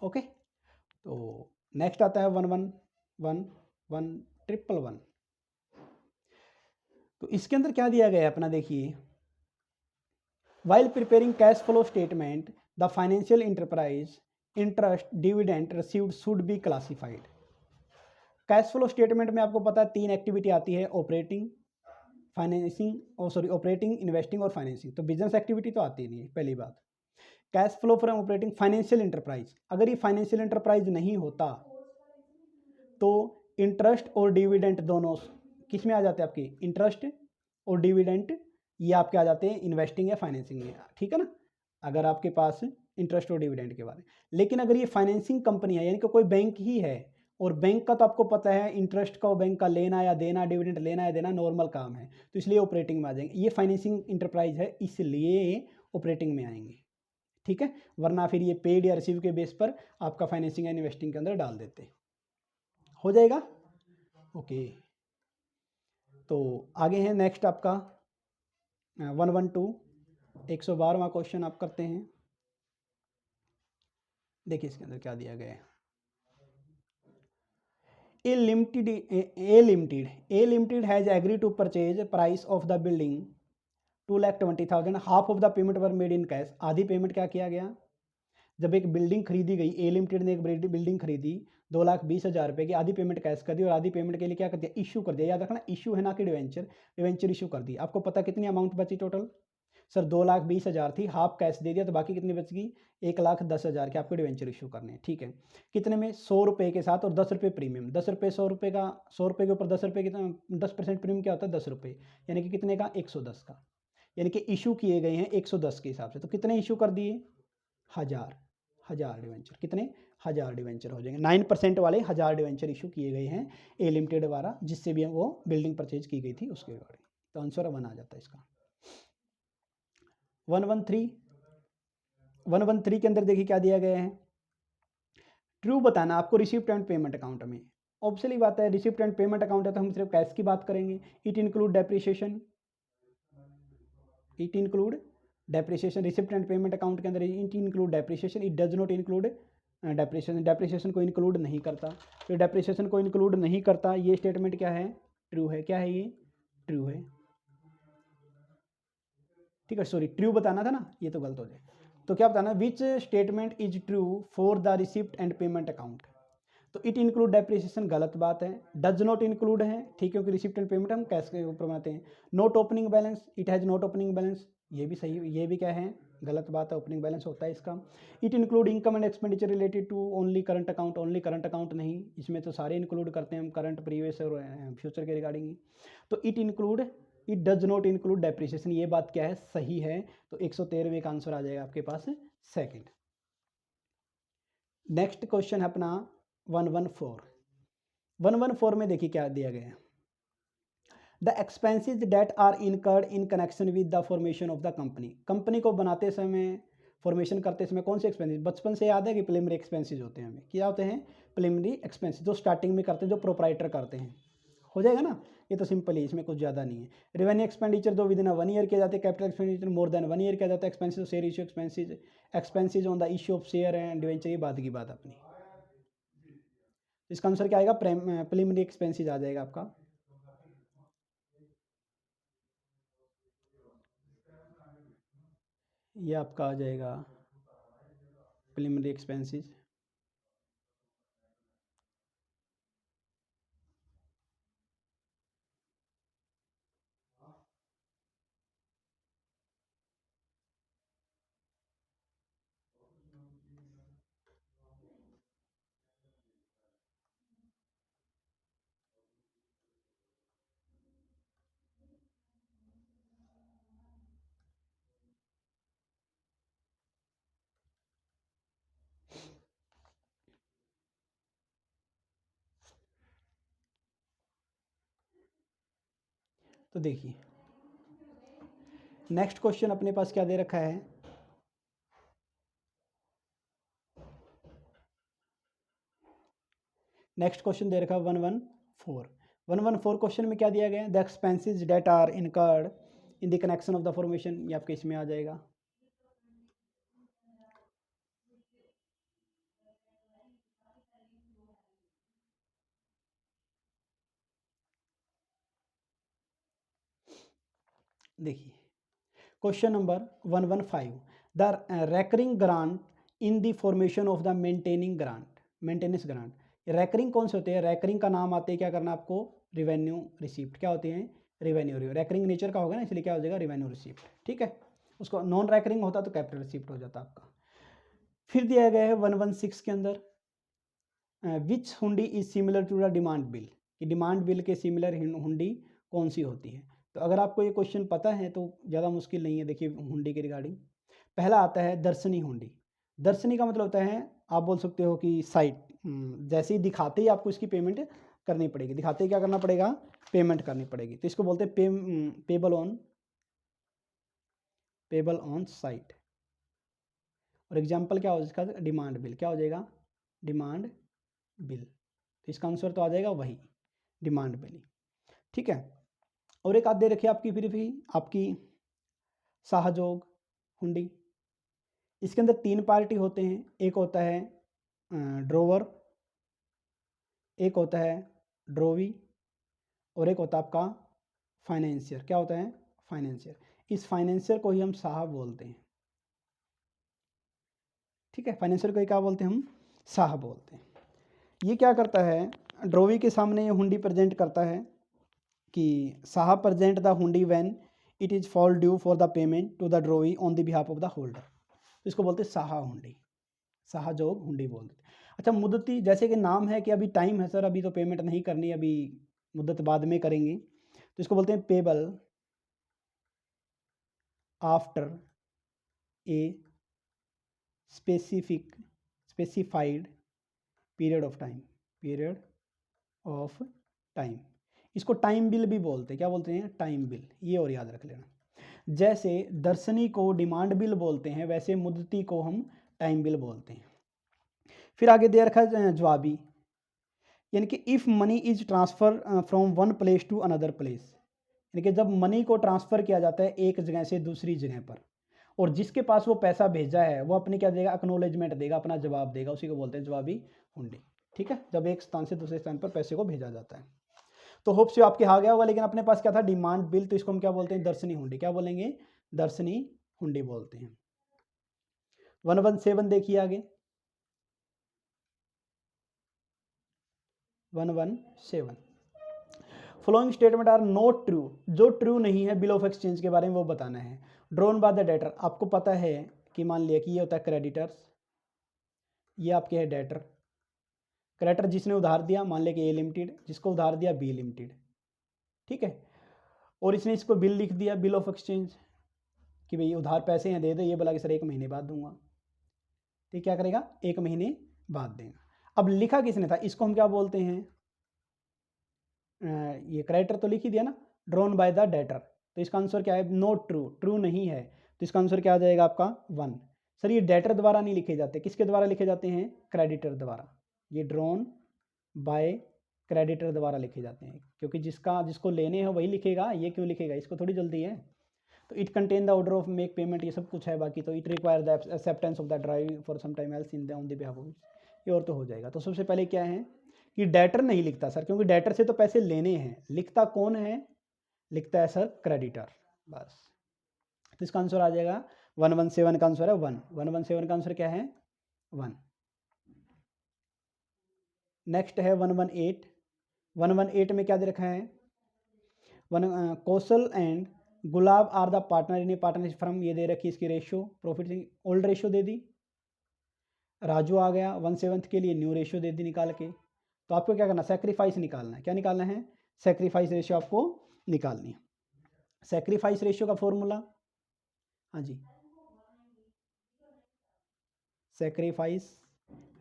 ओके। तो नेक्स्ट आता है 1111111। तो इसके अंदर क्या दिया गया है अपना देखिए, while preparing cash flow statement the financial enterprise interest dividend received should be classified। Cash flow statement में आपको पता है 3 एक्टिविटी आती है, ऑपरेटिंग ऑपरेटिंग इन्वेस्टिंग और फाइनेंसिंग। तो बिजनेस एक्टिविटी तो आती नहीं है पहली बात। Cash flow from operating financial enterprise, अगर ये फाइनेंशियल एंटरप्राइज नहीं होता तो इंटरेस्ट और डिविडेंट दोनों किस में आ जाते हैं आपके, इंटरेस्ट और डिविडेंट ये आपके आ जाते हैं इन्वेस्टिंग या फाइनेंसिंग में, ठीक है ना, अगर आपके पास इंटरेस्ट और डिविडेंड के बारे में। लेकिन अगर ये फाइनेंसिंग कंपनी है यानी कि कोई बैंक ही है, और बैंक का तो आपको पता है इंटरेस्ट का बैंक का लेना या देना, डिविडेंड लेना या देना नॉर्मल काम है, तो इसलिए ऑपरेटिंग में आ जाएंगे। ये फाइनेंसिंग इंटरप्राइज है इसलिए ऑपरेटिंग में आएंगे, ठीक है, वरना फिर ये पेड या रिसीव के बेस पर आपका फाइनेंसिंग या इन्वेस्टिंग के अंदर डाल देते, हो जाएगा, ओके। तो आगे है नेक्स्ट आपका 112 112वां क्वेश्चन आप करते हैं। देखिए इसके अंदर क्या दिया गया है, a limited has agree to purchase price of the building 2,20,000, half of the payment were made in cash. आधी पेमेंट क्या किया गया, जब एक बिल्डिंग खरीदी गई, ए लिमिटेड ने एक बिल्डिंग खरीदी 2,20,000 रुपये की, आधी पेमेंट कैश कर दी और आधी पेमेंट के लिए क्या कर दिया इशू कर दिया, याद रखना इशू है ना कि डिवेंचर, डिवेंचर इशू कर दी। आपको पता कितनी अमाउंट बची टोटल सर 2,20,000 थी, हाफ कैश दे दिया तो बाकी कितनी बच गई, 1,10,000 के आपको डिवेंचर इशू करने हैं। ठीक है, कितने में, 100 रुपये के साथ और 10 रुपये प्रीमियम, 10 रुपये 100 रुपये का, 100 रुपये के ऊपर 10 रुपये कितना, 10% प्रीमियम क्या होता है, 10 रुपये, यानी कि कितने का, 110 का, यानी कि इशू किए गए हैं 110 के हिसाब से। तो कितने इशू कर दिए, 1000 डिवेंचर, कितने, 1000 डिवेंचर हो जाएंगे। 9% वाले 1000 डिवेंचर इशू किए गए हैं ए लिमिटेड द्वारा, जिससे भी वो बिल्डिंग परचेज की गई थी उसके रिगार्डिंग। तो आंसर 1 आ जाता है इसका। 113 के अंदर देखिए क्या दिया गया है, ट्रू बताना आपको रिसिप्ट एंड पेमेंट अकाउंट में। ऑब्वियसली बात है, रिसिप्ट एंड पेमेंट अकाउंट है तो हम सिर्फ कैश की बात करेंगे। It include depreciation, receipt and payment account के अंदर it include depreciation, it does not include depreciation को इंक्लूड नहीं करता। तो डेप्रिसिएशन को इंक्लूड नहीं करता, ये स्टेटमेंट क्या है, ट्रू है। क्या है ये, ट्रू है। ठीक है, सॉरी ट्रू बताना था ना, ये तो गलत हो जाए। तो क्या बताना, which statement is true for the receipt and payment account. तो इट इंक्लूड डेप्रिसिएशन गलत बात है, डज नॉट इंक्लूड है, ठीक है, क्योंकि रिसिप्ट एंड पेमेंट हम कैश के ऊपर बनाते हैं। Not opening balance, it has not opening balance, ये भी सही, ये भी क्या है, गलत बात है, ओपनिंग बैलेंस होता है इसका। It include income and expenditure related to only current account, only current account नहीं, इसमें तो सारे इंक्लूड करते हैं हम, करंट, प्रीवियस और फ्यूचर के रिगार्डिंग ही। तो it does not include depreciation, ये बात क्या है, सही है। तो 113वें का आंसर आ जाएगा आपके पास सेकंड। नेक्स्ट क्वेश्चन है अपना 114 में देखिए क्या दिया गया है, the expenses that are incurred in connection with the formation of the company. Company को बनाते समय, फॉर्मेशन करते समय कौन से एक्सपेंसेज, बचपन से याद है कि प्रिलिमिनरी एक्सपेंसेज होते हैं, हमें क्या होते हैं, प्रिलिमिनरी एक्सपेंसेज, जो स्टार्टिंग में करते हैं, जो प्रोप्राइटर करते हैं, हो जाएगा ना, ये तो सिंपल ही, इसमें कुछ ज़्यादा नहीं है। रेवेन्यू एक्सपेंडिचर जो विद इन 1 ईयर किया जाते हैं, capital expenditure more than 1 year किया जाता है, expensive share issue expenses on the issue of share and debenture, ये बात की बात अपनी। इसका आंसर क्या आएगा, प्रिलिमिनरी एक्सपेंसिज आ जाएगा आपका। ये आपका आ जाएगा प्रिलिमिनरी एक्सपेंसिज। तो देखिए नेक्स्ट क्वेश्चन अपने पास क्या दे रखा है, नेक्स्ट क्वेश्चन दे रखा है 114 क्वेश्चन में क्या दिया गया है, the expenses that are incurred in the connection of the formation, ये आपके इसमें आ जाएगा। देखिए question number 115, the recurring grant in the formation of the maintenance grant. Recurring कौन से होते हैं, रेकरिंग का नाम आते हैं, क्या करना आपको, रिवेन्यू रिसीप्ट, क्या होते हैं, रेवेन्यू रेकरिंग नेचर का होगा ना, इसलिए क्या हो जाएगा, रिवेन्यू रिसीप्ट। ठीक है, उसको नॉन रेकरिंग होता तो कैपिटल रिसीप्ट हो जाता आपका। फिर दिया गया है 116 के अंदर, which hundi is similar to the demand bill, कि डिमांड बिल के सिमिलर हुंडी कौन सी होती है। तो अगर आपको ये क्वेश्चन पता है तो ज़्यादा मुश्किल नहीं है। देखिए हुंडी के रिगार्डिंग पहला आता है दर्शनी हुंडी। दर्शनी का मतलब होता है, आप बोल सकते हो कि साइट, जैसे ही दिखाते ही आपको इसकी पेमेंट करनी पड़ेगी, दिखाते ही क्या करना पड़ेगा, पेमेंट करनी पड़ेगी। तो इसको बोलते हैं पेबल ऑन साइट। और एग्जाम्पल क्या हो इसका, डिमांड बिल, क्या हो जाएगा, डिमांड बिल। तो इसका आंसर तो आ जाएगा वही, डिमांड बिल। ठीक है, और एक आध दे रखी आपकी फिर भी आपकी सहयोग हुंडी। इसके अंदर 3 पार्टी होते हैं, एक होता है ड्रोवर, एक होता है ड्रोवी, और एक होता है आपका फाइनेंशियर। क्या होता है, फाइनेंशियर। इस फाइनेंशियर को ही हम साहब बोलते हैं। ठीक है, फाइनेंशियर को क्या बोलते हैं हम, साहब बोलते हैं। ये क्या करता है, ड्रोवी के सामने ये हुंडी प्रेजेंट करता है कि साहब present the hundi when it is fall due for the payment to the drawee on the behalf of the holder. तो इसको बोलते हैं साहा हुंडी, साहजोग हुंडी बोलते हैं। अच्छा, मुद्दती, जैसे कि नाम है कि अभी टाइम है सर, अभी तो पेमेंट नहीं करनी, अभी मुद्दत बाद में करेंगे, तो इसको बोलते हैं payable after a specified period of time, period of time. इसको टाइम बिल भी बोलते हैं, क्या बोलते हैं? टाइम बिल, ये और याद रख लेना। जैसे दर्शनी को डिमांड बिल बोलते हैं, वैसे मुद्दती को हम टाइम बिल बोलते हैं। फिर आगे दे रखा है जवाबी, यानी कि if money is transfer from one place to another place, यानी कि जब मनी को ट्रांसफ़र किया जाता है एक जगह से दूसरी जगह पर, और जिसके पास वो पैसा भेजा है वो अपने क्या देगा? एक्नोलेजमेंट देगा, अपना जवाब देगा, उसी को बोलते हैं जवाबी हुंडी। ठीक है, जब एक स्थान से दूसरे स्थान पर पैसे को भेजा जाता है। तो होप से आपके आ गया होगा, लेकिन अपने पास क्या था? डिमांड बिल, तो इसको हम क्या बोलते हैं? दर्शनी हुंडी। क्या बोलेंगे? दर्शनी हुंडी बोलते हैं। 117 देखिए आगे, 117, following statement are not true, जो ट्रू नहीं है बिल ऑफ एक्सचेंज के बारे में वो बताना है। ड्रॉन बाय द डेटर, आपको पता है कि मान लिया कि ये होता है क्रेडिटर्स, ये आपके है डेटर। क्रेडिटर जिसने उधार दिया, मान लिया कि ए लिमिटेड, जिसको उधार दिया बी लिमिटेड, ठीक है, और इसने इसको बिल लिख दिया, बिल ऑफ एक्सचेंज, कि भाई उधार पैसे हैं दे दो, ये बोला कि सर 1 महीने बाद दूंगा, ठीक, क्या करेगा? 1 महीने बाद देगा। अब लिखा किसने था? इसको हम क्या बोलते हैं? ये क्रेडिटर तो लिख ही दिया ना, ड्रॉन बाय द डेटर, तो इसका आंसर क्या है? नॉट ट्रू, ट्रू नहीं है, तो इसका आंसर क्या आ जाएगा आपका? 1। सर ये डेटर द्वारा नहीं लिखे जाते, किसके द्वारा लिखे जाते हैं? क्रेडिटर द्वारा। ये ड्रॉन बाय क्रेडिटर द्वारा लिखे जाते हैं, क्योंकि जिसको लेने हैं वही लिखेगा, ये क्यों लिखेगा? इसको थोड़ी जल्दी है। तो it contain the order of make payment, ये सब कुछ है बाकी, तो it require the acceptance of the drawee for some time else in the on the behalf of, ये और तो हो जाएगा। तो सबसे पहले क्या है कि डेटर नहीं लिखता सर, क्योंकि डेटर से तो पैसे लेने हैं, लिखता कौन है? लिखता है सर क्रेडिटर, बस। तो इसका आंसर आ जाएगा 117 का आंसर है 1। 117 का आंसर क्या है? 1। नेक्स्ट है 118। 118 में क्या दे रखा है? Kaushal and Gulab are the partner in a partnership firm, ये दे रखी इसकी रेशियो, प्रॉफिट ओल्ड रेशियो दे दी। राजू आ गया 1/7 के लिए, न्यू रेशियो दे दी निकाल के। तो आपको क्या करना? सेक्रीफाइस निकालना है। क्या निकालना है? सेक्रीफाइस रेशियो आपको निकालनी है। सेक्रीफाइस रेशियो का फॉर्मूला, हाँ जी, सेक्रीफाइस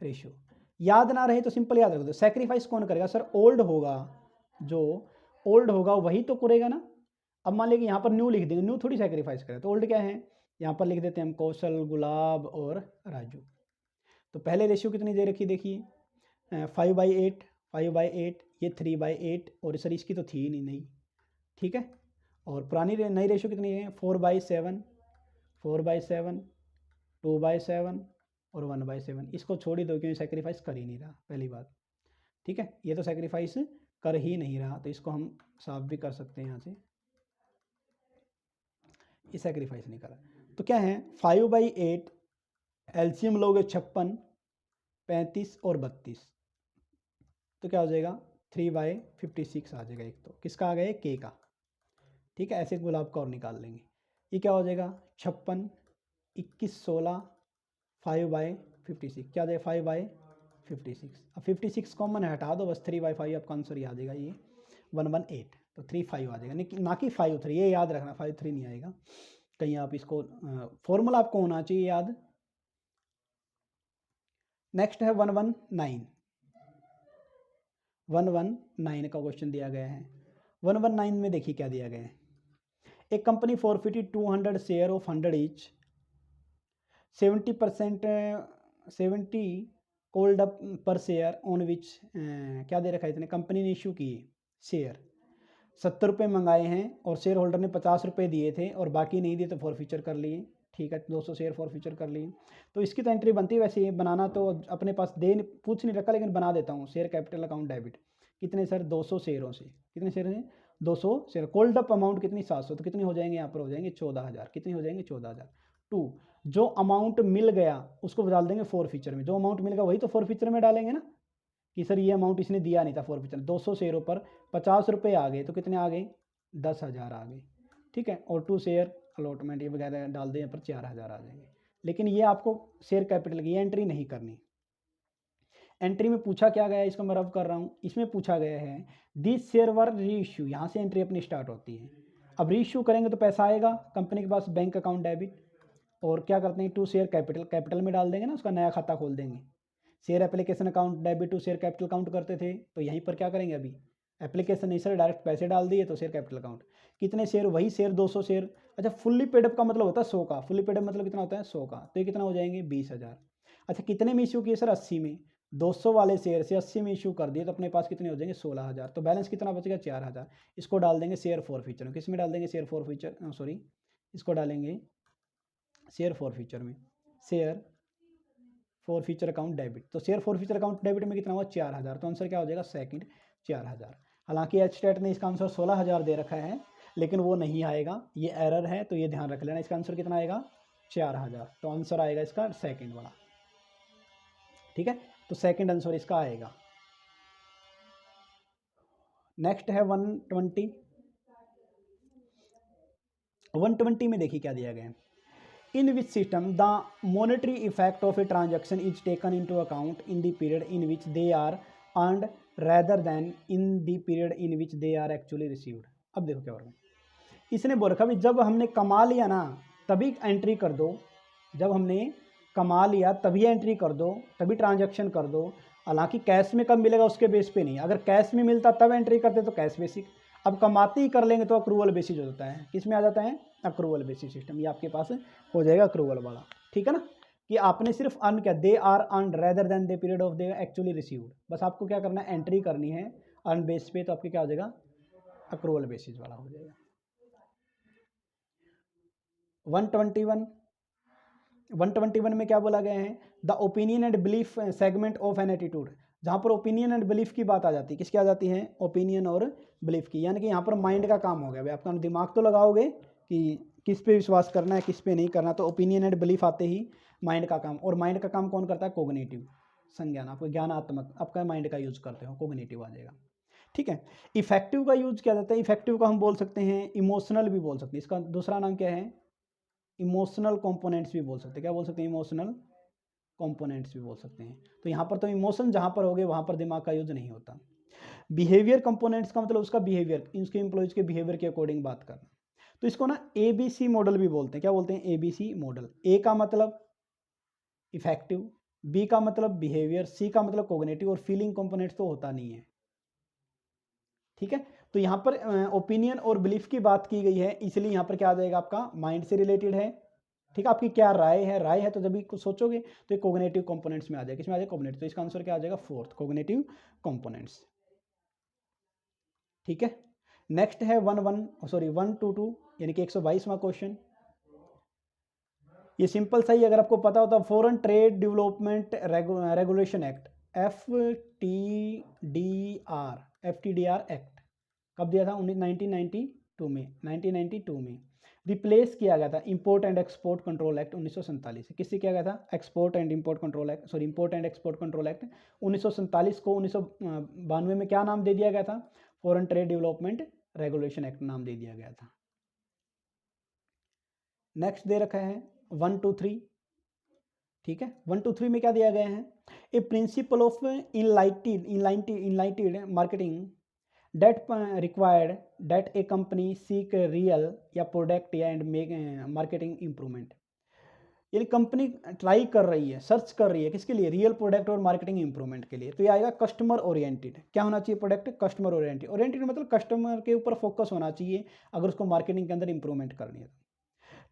रेशियो याद ना रहे तो सिंपल याद रख दो। सेक्रीफाइस कौन करेगा सर? ओल्ड होगा, जो ओल्ड होगा वही तो करेगा ना। अब मान लीजिए यहाँ पर न्यू लिख देंगे, न्यू थोड़ी सेक्रीफाइस करें, तो ओल्ड क्या है? यहाँ पर लिख देते हैं हम कौशल, गुलाब और राजू। तो पहले रेशियो कितनी दे रखी देखिए, 5/8, 5/8, ये 3/8, और सर इसकी तो थी ही नहीं, ठीक है। और पुरानी नई रेशियो कितनी है? 4/7, 4/7, 2/7 और 1/7। इसको छोड़ ही दो क्योंकि सेक्रीफाइस कर ही नहीं रहा, पहली बात, ठीक है। ये तो सेक्रीफाइस कर ही नहीं रहा, तो इसको हम साफ भी कर सकते हैं यहाँ से, ये सेक्रीफाइस नहीं करा। तो क्या है? 5/8, एलसीएम लोगे 56, 35 और 32, तो क्या हो जाएगा? 3/56 आ जाएगा। एक तो किसका आ गया? के का, ठीक है। ऐसे गुलाब का और निकाल लेंगे, ये क्या हो जाएगा? 56, 21, 16, 5/56, क्या आ जाएगा? 5/56। अब 56 कॉमन है, हटा दो बस, 3/5 आपका आंसर ही आ जाएगा, ये 118, तो 35 आ जाएगा, ना कि 53, ये याद रखना, 53 नहीं आएगा कहीं, आप इसको फॉर्मूला आपको होना चाहिए याद। नेक्स्ट है 119। 119 का क्वेश्चन दिया गया है। 119 में देखिए क्या दिया गया है। एक company forfeited 200 share of 100 each, 70% 70 cold up पर शेयर ऑन विच, क्या दे रखा है? इतने कंपनी ने इशू किए शेयर, 70 रुपये मंगाए हैं और शेयर होल्डर ने 50 रुपये दिए थे और बाकी नहीं दिए तो फॉरफीचर कर लिए, ठीक है, 200 शेयर फॉरफीचर कर लिए। तो इसकी तो एंट्री बनती है, वैसे ये बनाना तो अपने पास पूछ नहीं रखा, लेकिन बना देता हूँ। शेयर कैपिटल अकाउंट डेबिट, कितने सर? 200 शेयरों से, कितने शेयर हैं? 200 शेयर। कोल्ड अप अमाउंट कितनी? 700, तो कितनी हो जाएंगे? यहाँ पर हो जाएंगे 14,000। कितनी हो जाएंगे? 14,000। 2, जो अमाउंट मिल गया उसको डाल देंगे फॉरफीचर में, जो अमाउंट मिल गया वही तो फॉरफीचर में डालेंगे ना, कि सर ये अमाउंट इसने दिया नहीं था फॉरफीचर। 200 शेयरों पर 50 रुपये आ गए, तो कितने आ गए? 10,000 आ गए, ठीक है, और 2 शेयर अलॉटमेंट ये वगैरह डाल दें, यहाँ पर 4000 आ जाएंगे। लेकिन ये आपको शेयर कैपिटल की एंट्री नहीं करनी। एंट्री में पूछा क्या गया है, इसको मैं रब कर रहा हूँ। इसमें पूछा गया है दिस शेयर वर री इशू, यहाँ से एंट्री अपनी स्टार्ट होती है। अब री इशू करेंगे तो पैसा आएगा कंपनी के पास, बैंक अकाउंट डेबिट, और क्या करते हैं 2 शेयर कैपिटल, कैपिटल में डाल देंगे ना, उसका नया खाता खोल देंगे। Share application account debit to share capital count करते थे, तो यहीं पर क्या करेंगे, अभी एप्लीकेशन नहीं सर, डायरेक्ट पैसे डाल दिए तो शेयर कैपिटल अकाउंट। कितने शेयर, वही शेयर 200 शेयर। अच्छा, फुल्ली पेडअप का मतलब होता है 100 का, फुल्ली पेडअप मतलब कितना होता है 100 का, तो ये कितना हो जाएंगे 20,000। अच्छा, कितने में इशू किए सर, 80 में। 200 वाले शेयर से 80 में इशू कर दिए तो अपने पास कितने हो जाएंगे 16,000, तो बैलेंस कितना बचेगा 4,000। इसको डाल देंगे शेयर फॉर फ्यूचर में। किस में डाल देंगे, शेयर फॉर फ्यूचर, सॉरी, इसको डालेंगे शेयर फॉर फ्यूचर में, share for future account debit. तो share for future account debit में कितना हुआ 4,000, तो आंसर क्या हो जाएगा सेकंड 4,000। हालांकि एच स्टेट ने इसका आंसर 16,000 दे रखा है, लेकिन वो नहीं आएगा, ये एरर है, तो ये ध्यान रख लेना। इसका आंसर कितना आएगा 4,000, तो आंसर आएगा इसका सेकंड वाला। ठीक है, तो सेकंड आंसर इसका आएगा। नेक्स्ट है 120। 120 में देखिए क्या दिया गया है, in which system the monetary effect of a transaction is taken into account in the period in which they are earned rather than in the period in which they are actually received। अब देखो क्या हो रहा है, इसने बोल रखा भाई जब हमने कमा लिया ना तभी एंट्री कर दो, जब हमने कमा लिया तभी एंट्री कर दो, तभी ट्रांजैक्शन कर दो। हालांकि कैश में कब मिलेगा उसके बेस पे नहीं, अगर कैश में मिलता तब एंट्री करते तो कैश बेसिक, अब कमाते ही कर लेंगे तो अक्रूवल बेसिस हो जाता है। किस में आ जाता है, अक्रूवल बेसिस सिस्टम, ये आपके पास हो जाएगा अक्रूवल वाला। ठीक है ना, कि आपने सिर्फ अर्न किया, they are earn rather than the period of they actually received, बस आपको क्या करना है एंट्री करनी है अर्न बेस पे, तो आपके क्या हो जाएगा अक्रूवल बेसिस वाला हो जाएगा। 121 में क्या बोला गया है, the opinion and belief segment of an attitude. जहाँ पर ओपिनियन एंड बिलीफ की बात आ जाती है, किसकी आ जाती है, ओपिनियन और बिलीफ की, यानी कि यहाँ पर माइंड का काम हो गया भाई, आपका दिमाग तो लगाओगे कि किस पे विश्वास करना है किस पे नहीं करना, तो ओपिनियन एंड बिलीफ आते ही माइंड का काम, और माइंड का काम कौन करता है, कोग्निटिव, संज्ञान, आपको ज्ञानात्मक, आपका माइंड का यूज करते हो, कोग्निटिव आ जाएगा। ठीक है, इफेक्टिव का यूज क्या जाता है, इफेक्टिव का हम बोल सकते हैं इमोशनल भी बोल सकते हैं, इसका दूसरा नाम क्या है, इमोशनल कंपोनेंट्स भी बोल सकते हैं। क्या बोल सकते हैं, इमोशनल कंपोनेंट्स भी बोल सकते हैं। तो यहाँ पर तो इमोशन जहाँ पर हो गए वहाँ पर दिमाग का यूज नहीं होता। बिहेवियर कंपोनेंट्स का मतलब उसका बिहेवियर, उसके एम्प्लॉयज के बिहेवियर के अकॉर्डिंग बात करना, तो इसको ना ABC मॉडल भी बोलते हैं। क्या बोलते हैं, ABC मॉडल। ए का मतलब इफेक्टिव, बी का मतलब बिहेवियर, सी का मतलब कोग्निटिव, और फीलिंग कंपोनेंट्स तो होता नहीं है। ठीक है, तो यहाँ पर ओपिनियन और बिलीफ की बात की गई है, इसलिए यहाँ पर क्या आ जाएगा आपका माइंड से रिलेटेड है। ठीक है, आपकी क्या राय है, राय है तो जब भी कुछ सोचोगे तो ये कोग्निटिव कंपोनेंट्स में आ जाएगा, किसमें आ जाएगा, कोग्निटिव, तो इसका आंसर क्या आ जाएगा फोर्थ, कोग्निटिव कंपोनेंट्स। ठीक है, नेक्स्ट है 122 यानी कि 122वां क्वेश्चन। ये सिंपल सा ही, अगर आपको पता होता, foreign trade development regulation act, FTDR act कब दिया था, 1992 में, 1992 में रिप्लेस किया गया था import and export control act 1947 से। किससे किया गया था, export and import control act, sorry import and export control act 1947 को। 1992 में क्या नाम दे दिया गया था, foreign trade development regulation act नाम दे दिया गया था। नेक्स्ट दे रखा है 123। ठीक है, 123 में क्या दिया गया है, a principle of enlightened marketing that required that a company seek real या प्रोडक्ट या एंड मेक मार्केटिंग इंप्रूवमेंट। यानी कंपनी ट्राई कर रही है, सर्च कर रही है किसके लिए, रियल प्रोडक्ट और मार्केटिंग इंप्रूवमेंट के लिए, तो ये आएगा कस्टमर ओरिएंटेड। क्या होना चाहिए प्रोडक्ट, कस्टमर ओरिएंटेड। ओरिएंटेड मतलब कस्टमर के ऊपर फोकस होना चाहिए अगर उसको मार्केटिंग के अंदर इंप्रूवमेंट करनी है।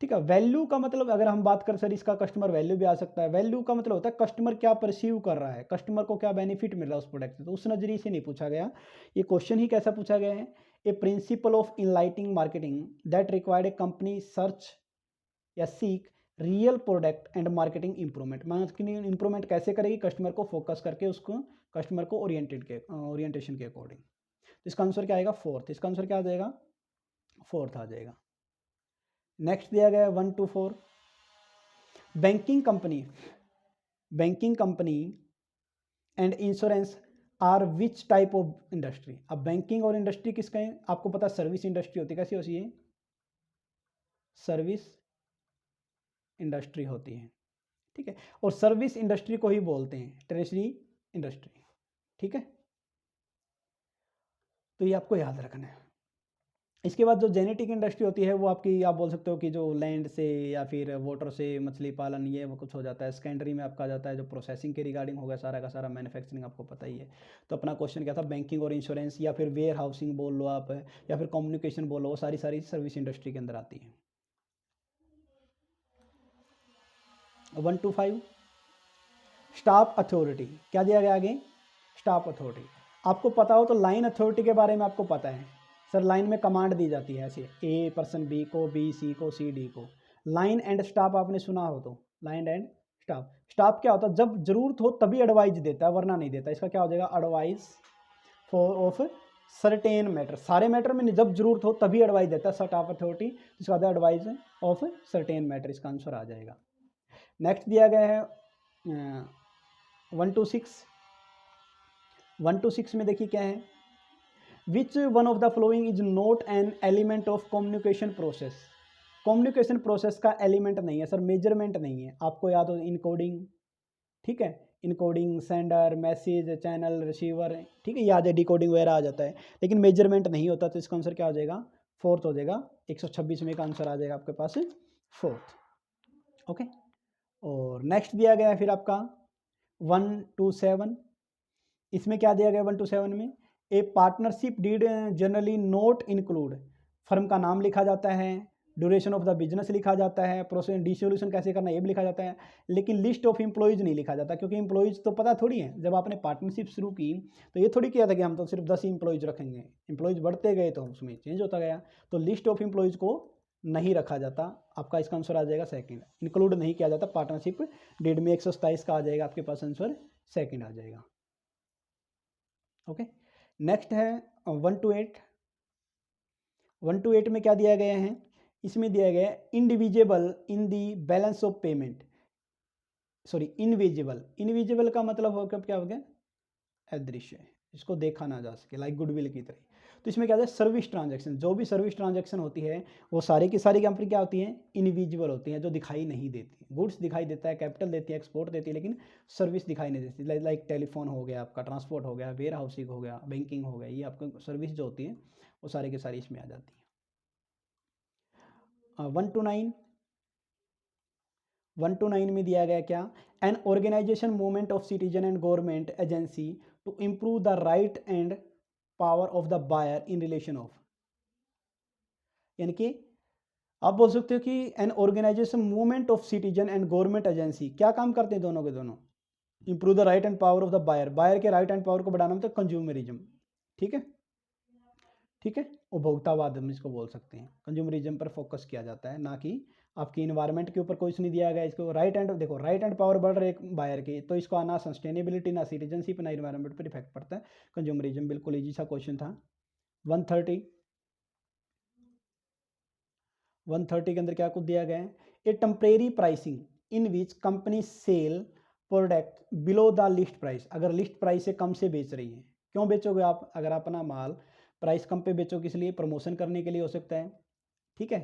ठीक है, वैल्यू का मतलब अगर हम बात करें सर, इसका कस्टमर वैल्यू भी आ सकता है। वैल्यू का मतलब होता है कस्टमर क्या परसीव कर रहा है, कस्टमर को क्या बेनिफिट मिल रहा है उस प्रोडक्ट से, तो उस नजरिए से नहीं पूछा गया। ये क्वेश्चन ही कैसा पूछा गया है, a principle of enlightening marketing that required a company search या seek real product and marketing improvement. Marketing improvement कैसे करेगी, कस्टमर को फोकस करके, उसको कस्टमर को ओरिएंटेशन के अकॉर्डिंग। तो इसका आंसर क्या आएगा फोर्थ, इसका आंसर क्या आ जाएगा फोर्थ आ जाएगा। नेक्स्ट दिया गया है 124, banking company and insurance are which type of industry. अब बैंकिंग और इंडस्ट्री किसका है, आपको पता सर्विस इंडस्ट्री होती है, कैसी होती है सर्विस इंडस्ट्री होती है, ठीक है। और सर्विस इंडस्ट्री को ही बोलते हैं टर्शियरी इंडस्ट्री, ठीक है। तो ये आपको याद रखना है। इसके बाद जो जेनेटिक इंडस्ट्री होती है वो आपकी, आप बोल सकते हो कि जो लैंड से या फिर वाटर से मछली पालन ये वो कुछ हो जाता है। सेकेंडरी में आपका जाता है जो प्रोसेसिंग के रिगार्डिंग होगा सारा का सारा, मैन्युफैक्चरिंग आपको पता ही है। तो अपना क्वेश्चन क्या था, बैंकिंग और इंश्योरेंस या फिर वेयर हाउसिंग बोल लो आप, या फिर कम्युनिकेशन बोल लो, वो सारी सारी सर्विस इंडस्ट्री के अंदर आती है। 1 to 5 स्टाफ अथॉरिटी, क्या दिया गया आगे, स्टाफ अथॉरिटी। आपको पता हो तो लाइन अथॉरिटी के बारे में आपको पता है, सर लाइन में कमांड दी जाती है ऐसे, ए पर्सन बी को, बी सी को, सी डी को। लाइन एंड स्टाफ आपने सुना हो तो, लाइन एंड स्टाफ। स्टाफ क्या होता है, जब जरूरत हो तभी एडवाइस देता है वरना नहीं देता। इसका क्या हो जाएगा, advice for of certain matter, सारे मैटर में नहीं, जब जरूरत हो तभी एडवाइस देता है स्टाफ अथॉरिटी। इसका होता है एडवाइस ऑफ सर्टेन मैटर, इसका आंसर आ जाएगा। नेक्स्ट दिया गया है 1 to 6। 1 to 6 में देखिए क्या है, which one of the following is not an element of communication process. Communication process का एलिमेंट नहीं है सर, मेजरमेंट नहीं है। आपको याद हो इनकोडिंग, ठीक है, encoding, sender, message, channel, receiver, ठीक है, याद है, डिकोडिंग वगैरह आ जाता है, लेकिन मेजरमेंट नहीं होता। तो इसका आंसर क्या हो जाएगा, फोर्थ हो जाएगा। 126 में का आंसर आ जाएगा आपके पास फोर्थ, ओके। और नेक्स्ट दिया गया है फिर आपका 1 to 7। इसमें क्या दिया गया 1 to 7 में, a partnership deed generally not include, firm का नाम लिखा जाता है, ड्यूरेशन ऑफ द बिजनेस लिखा जाता है, प्रोसेस डिसोल्यूशन कैसे करना है ये भी लिखा जाता है, लेकिन लिस्ट ऑफ एम्प्लॉयज़ नहीं लिखा जाता, क्योंकि एम्प्लॉयज़ तो पता थोड़ी है। जब आपने पार्टनरशिप शुरू की तो ये थोड़ी किया था कि हम तो सिर्फ 10 एम्प्लॉयज़ रखेंगे, एम्प्लॉयज़ बढ़ते गए तो उसमें चेंज होता गया, तो लिस्ट ऑफ एम्प्लॉयज़ को नहीं रखा जाता। आपका इसका आंसर आ जाएगा सेकंड, इंक्लूड नहीं किया जाता पार्टनरशिप डीड में। 127 का आ जाएगा आपके पास आंसर, सेकंड आ जाएगा, ओके। नेक्स्ट है 1 to 8। 1 to 8 में क्या दिया गया है, इसमें दिया गया है indivisible in the balance of payment, sorry invisible. Invisible का मतलब हो क्या हो गया, अदृश्य, इसको देखा ना जा सके, लाइक गुडविल की तरह। तो इसमें क्या है, सर्विस ट्रांजैक्शन, जो भी सर्विस ट्रांजैक्शन होती है वो सारी की सारी कंपनी क्या होती है, इनविजिबल होती हैं, जो दिखाई नहीं देती। गुड्स दिखाई देता है, कैपिटल देती है, एक्सपोर्ट देती है, लेकिन सर्विस दिखाई नहीं देती। लाइक टेलीफोन हो गया आपका, ट्रांसपोर्ट हो गया, वेयर हाउसिंग हो गया, बैंकिंग हो गया, ये आपको सर्विस जो होती है वो सारी की सारी इसमें आ जाती है। 1 to 9। 1 to 9 में दिया गया क्या, an organisation movement of citizen and government agency to improve the right and power of the buyer in relation of, यानी कि आप बोल सकते हो कि an organisation movement of citizen and government agency क्या काम करते हैं दोनों के दोनों, improve the right and power of the buyer, buyer के राइट एंड पावर को बढ़ाना मतलब कंज्यूमरिज्म, ठीक है, ठीक है, उपभोक्तावाद हम इसको बोल सकते हैं। कंज्यूमरिज्म पर फोकस किया जाता है, ना कि आपकी इन्वायरमेंट के ऊपर कुछ नहीं दिया गया इसको। राइट एंड, देखो राइट एंड पावर बढ़ रहे बायर की, तो इसको ना सस्टेनेबिलिटी, ना सिटीजनशिप, ना इन्वायरमेंट पर इफेक्ट पड़ता है। कंज्यूमरिज्म बिल्कुल ईजी सा क्वेश्चन था। 130। 130 के अंदर क्या कुछ दिया गया है, a temporary pricing in which company sell product below the list price. अगर लिस्ट प्राइस से कम से बेच रही है, क्यों बेचोगे आप, अगर अपना माल प्राइस कम पे बेचो, किस लिए, प्रमोशन करने के लिए हो सकता है, ठीक है,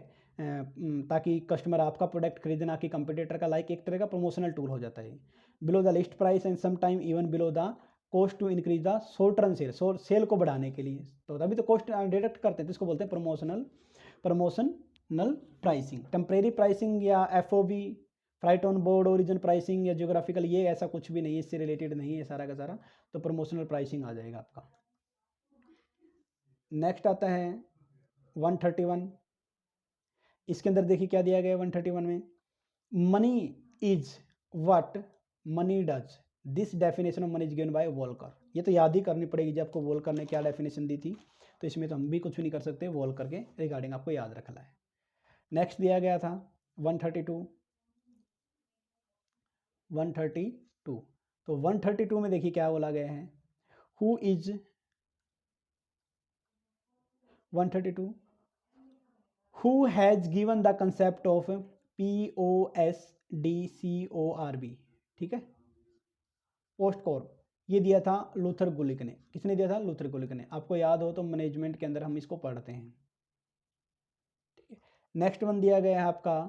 ताकि कस्टमर आपका प्रोडक्ट खरीदे, ना कि कंपटीटर का, लाइक एक तरह का प्रमोशनल टूल हो जाता है। Below the list price and some time even below the cost to increase the short run sale, sale को बढ़ाने के लिए, तो तभी तो कॉस्ट डिडक्ट करते हैं, तो इसको बोलते हैं प्रमोशनल प्राइसिंग। टेम्परेरी प्राइसिंग या FOB, freight on board, origin pricing या जियोग्राफिकल, ये ऐसा कुछ भी नहीं है, इससे रिलेटेड नहीं है सारा का सारा, तो प्रमोशनल प्राइसिंग आ जाएगा आपका। नेक्स्ट आता है 131। इसके अंदर देखिए क्या दिया गया है 131 में, money is what money does, this definition of money is given by Volker. ये तो याद ही करनी पड़ेगी जब आपको वॉलकर ने क्या डेफिनेशन दी थी, तो इसमें तो हम भी कुछ भी नहीं कर सकते, वॉलकर के रिगार्डिंग आपको याद रखना है। नेक्स्ट दिया गया था 132। 132, तो 132 में देखिए क्या बोला गया है, who is 132, who has given the concept of POSDCORB, ठीक है, पोस्ट कॉर्प, ये दिया था लूथर गुलिक ने। किसने दिया था, लूथर गुलिक ने। आपको याद हो तो मैनेजमेंट के अंदर हम इसको पढ़ते हैं, ठीक है। नेक्स्ट वन दिया गया है आपका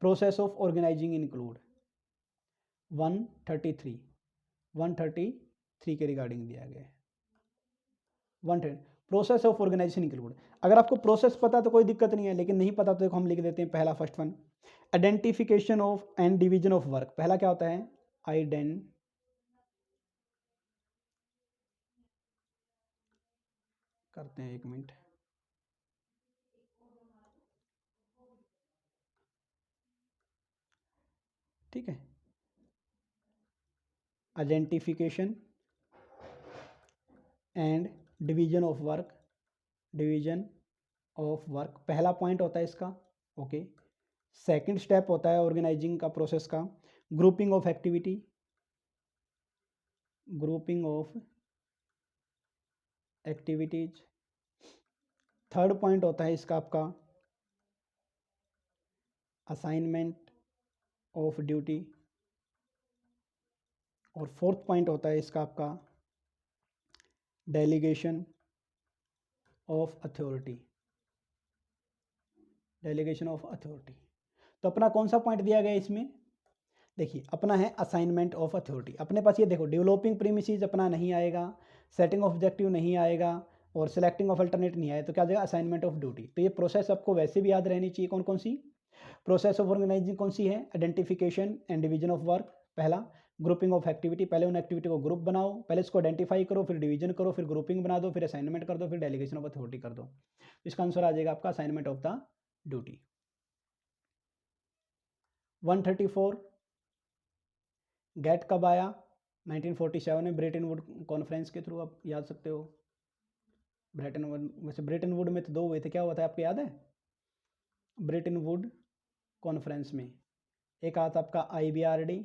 प्रोसेस ऑफ ऑर्गेनाइजिंग इंक्लूड 133 के रिगार्डिंग दिया गया है। 110 प्रोसेस ऑफ ऑर्गेनाइजेशन इंक्लूड, अगर आपको प्रोसेस पता तो कोई दिक्कत नहीं है, लेकिन नहीं पता तो देखो हम लिख देते हैं पहला first one, identification of and division of work. पहला क्या होता है, करते हैं 1 मिनट, ठीक है, identification and division of work, division of work पहला पॉइंट होता है इसका, ओके। सेकंड स्टेप होता है ऑर्गेनाइजिंग का प्रोसेस का, grouping of activity, grouping of activities. Third point होता है इसका आपका असाइनमेंट ऑफ ड्यूटी, और फोर्थ पॉइंट होता है इसका आपका delegation of authority, delegation of authority. तो अपना कौन सा पॉइंट दिया गया इसमें, देखिए अपना है असाइनमेंट ऑफ अथॉरिटी। अपने पास ये देखो डेवलपिंग प्रीमिसेस अपना नहीं आएगा, सेटिंग ऑफ ऑब्जेक्टिव नहीं आएगा, और सिलेक्टिंग ऑफ अल्टरनेट नहीं आए, तो क्या आ जाएगा असाइनमेंट ऑफ ड्यूटी। तो ये प्रोसेस आपको वैसे भी याद रहनी चाहिए, कौन कौन सी प्रोसेस ऑफ ऑर्गेनाइजिंग कौन सी है, identification and division of work पहला, ग्रुपिंग ऑफ एक्टिविटी, पहले उन एक्टिविटी को ग्रुप बनाओ, पहले इसको आइडेंटिफाई करो, फिर डिवीजन करो, फिर ग्रुपिंग बना दो, फिर असाइनमेंट कर दो, फिर डेलीगेशन ऑफ अथॉरिटी कर दो। इसका आंसर आ जाएगा आपका assignment of the duty. 134 GATT कब आया, 1947 में ब्रेटन वुड कॉन्फ्रेंस के थ्रू, आप याद सकते हो। ब्रेटन वुड, वैसे ब्रेटन वुड में तो 2 हुए थे, क्या हुआ था आपको याद है, ब्रेटन वुड कॉन्फ्रेंस में एक आया था आपका IBRD,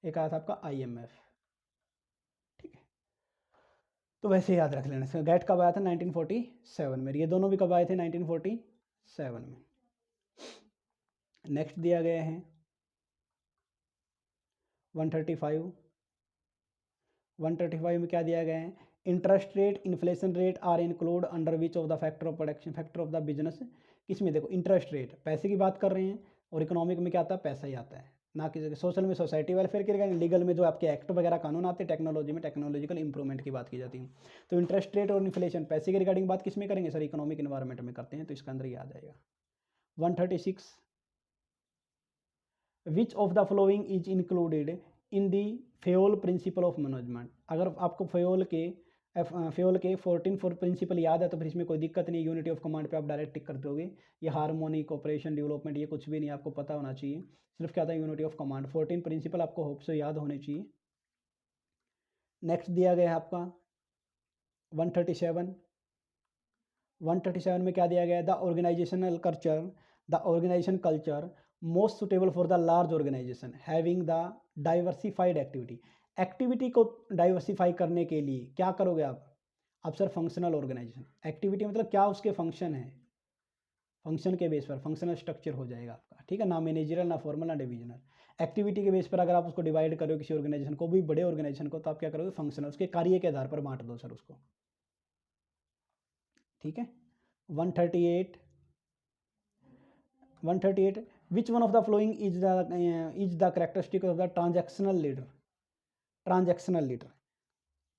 एक आया था आपका IMF, ठीक है। तो वैसे याद रख लेना, गेट कब आया था 1947 में, ये दोनों भी कब आए थे 1947 में। नेक्स्ट दिया गया है 135 में क्या दिया गया है, interest rate, inflation rate are include under which of the factor of production, factor of the business. किसमें देखो इंटरेस्ट रेट पैसे की बात कर रहे हैं, और इकोनॉमिक में क्या आता है, पैसा ही आता है, ना कि सोशल में सोसाइटी वेलफेयर के लिए, लीगल में जो आपके एक्ट वगैरह कानून आते हैं, टेक्नोलॉजी में टेक्नोलॉजिकल इंप्रूवमेंट की बात की जाती है। तो इंटरेस्ट रेट और इन्फ्लेशन पैसे के रिगार्डिंग बात किस में करेंगे सर, इकोनॉमिक इन्वायरमेंट में करते हैं, तो इसका अंदर ही आ जाएगा। 136 विच of the following is included in the fuel principle of management. अगर आपको फ्यूल के 14 प्रिंसिपल याद है तो फिर इसमें कोई दिक्कत नहीं, यूनिटी ऑफ कमांड पे आप डायरेक्ट टिक कर दोगे। ये हार्मोनी, कोऑपरेशन, डेवलपमेंट, ये कुछ भी नहीं, आपको पता होना चाहिए, सिर्फ क्या था यूनिटी ऑफ कमांड। 14 प्रिंसिपल आपको होप से याद होने चाहिए। नेक्स्ट दिया गया है आपका 137 में क्या दिया गया है, the organisational culture, the organisation culture most suitable for the large organisation having the diversified activity. Activity को डाइवर्सिफाई करने के लिए क्या करोगे आप सर फंक्शनल ऑर्गेनाइजेशन। एक्टिविटी मतलब क्या उसके फंक्शन है, फंक्शन के बेस पर फंक्शनल स्ट्रक्चर हो जाएगा आपका, ठीक है, ना मैनेजरल, ना फॉर्मल, ना डिविजनल। एक्टिविटी के बेस पर अगर आप उसको डिवाइड करो किसी ऑर्गेनाइजेशन को, भी बड़े ऑर्गेनाइजेशन को, तो आप क्या करोगे फंक्शनल, उसके कार्य के आधार पर बांट दो सर उसको, ठीक है। 138 which one of the following is the characteristic of the transactional leader.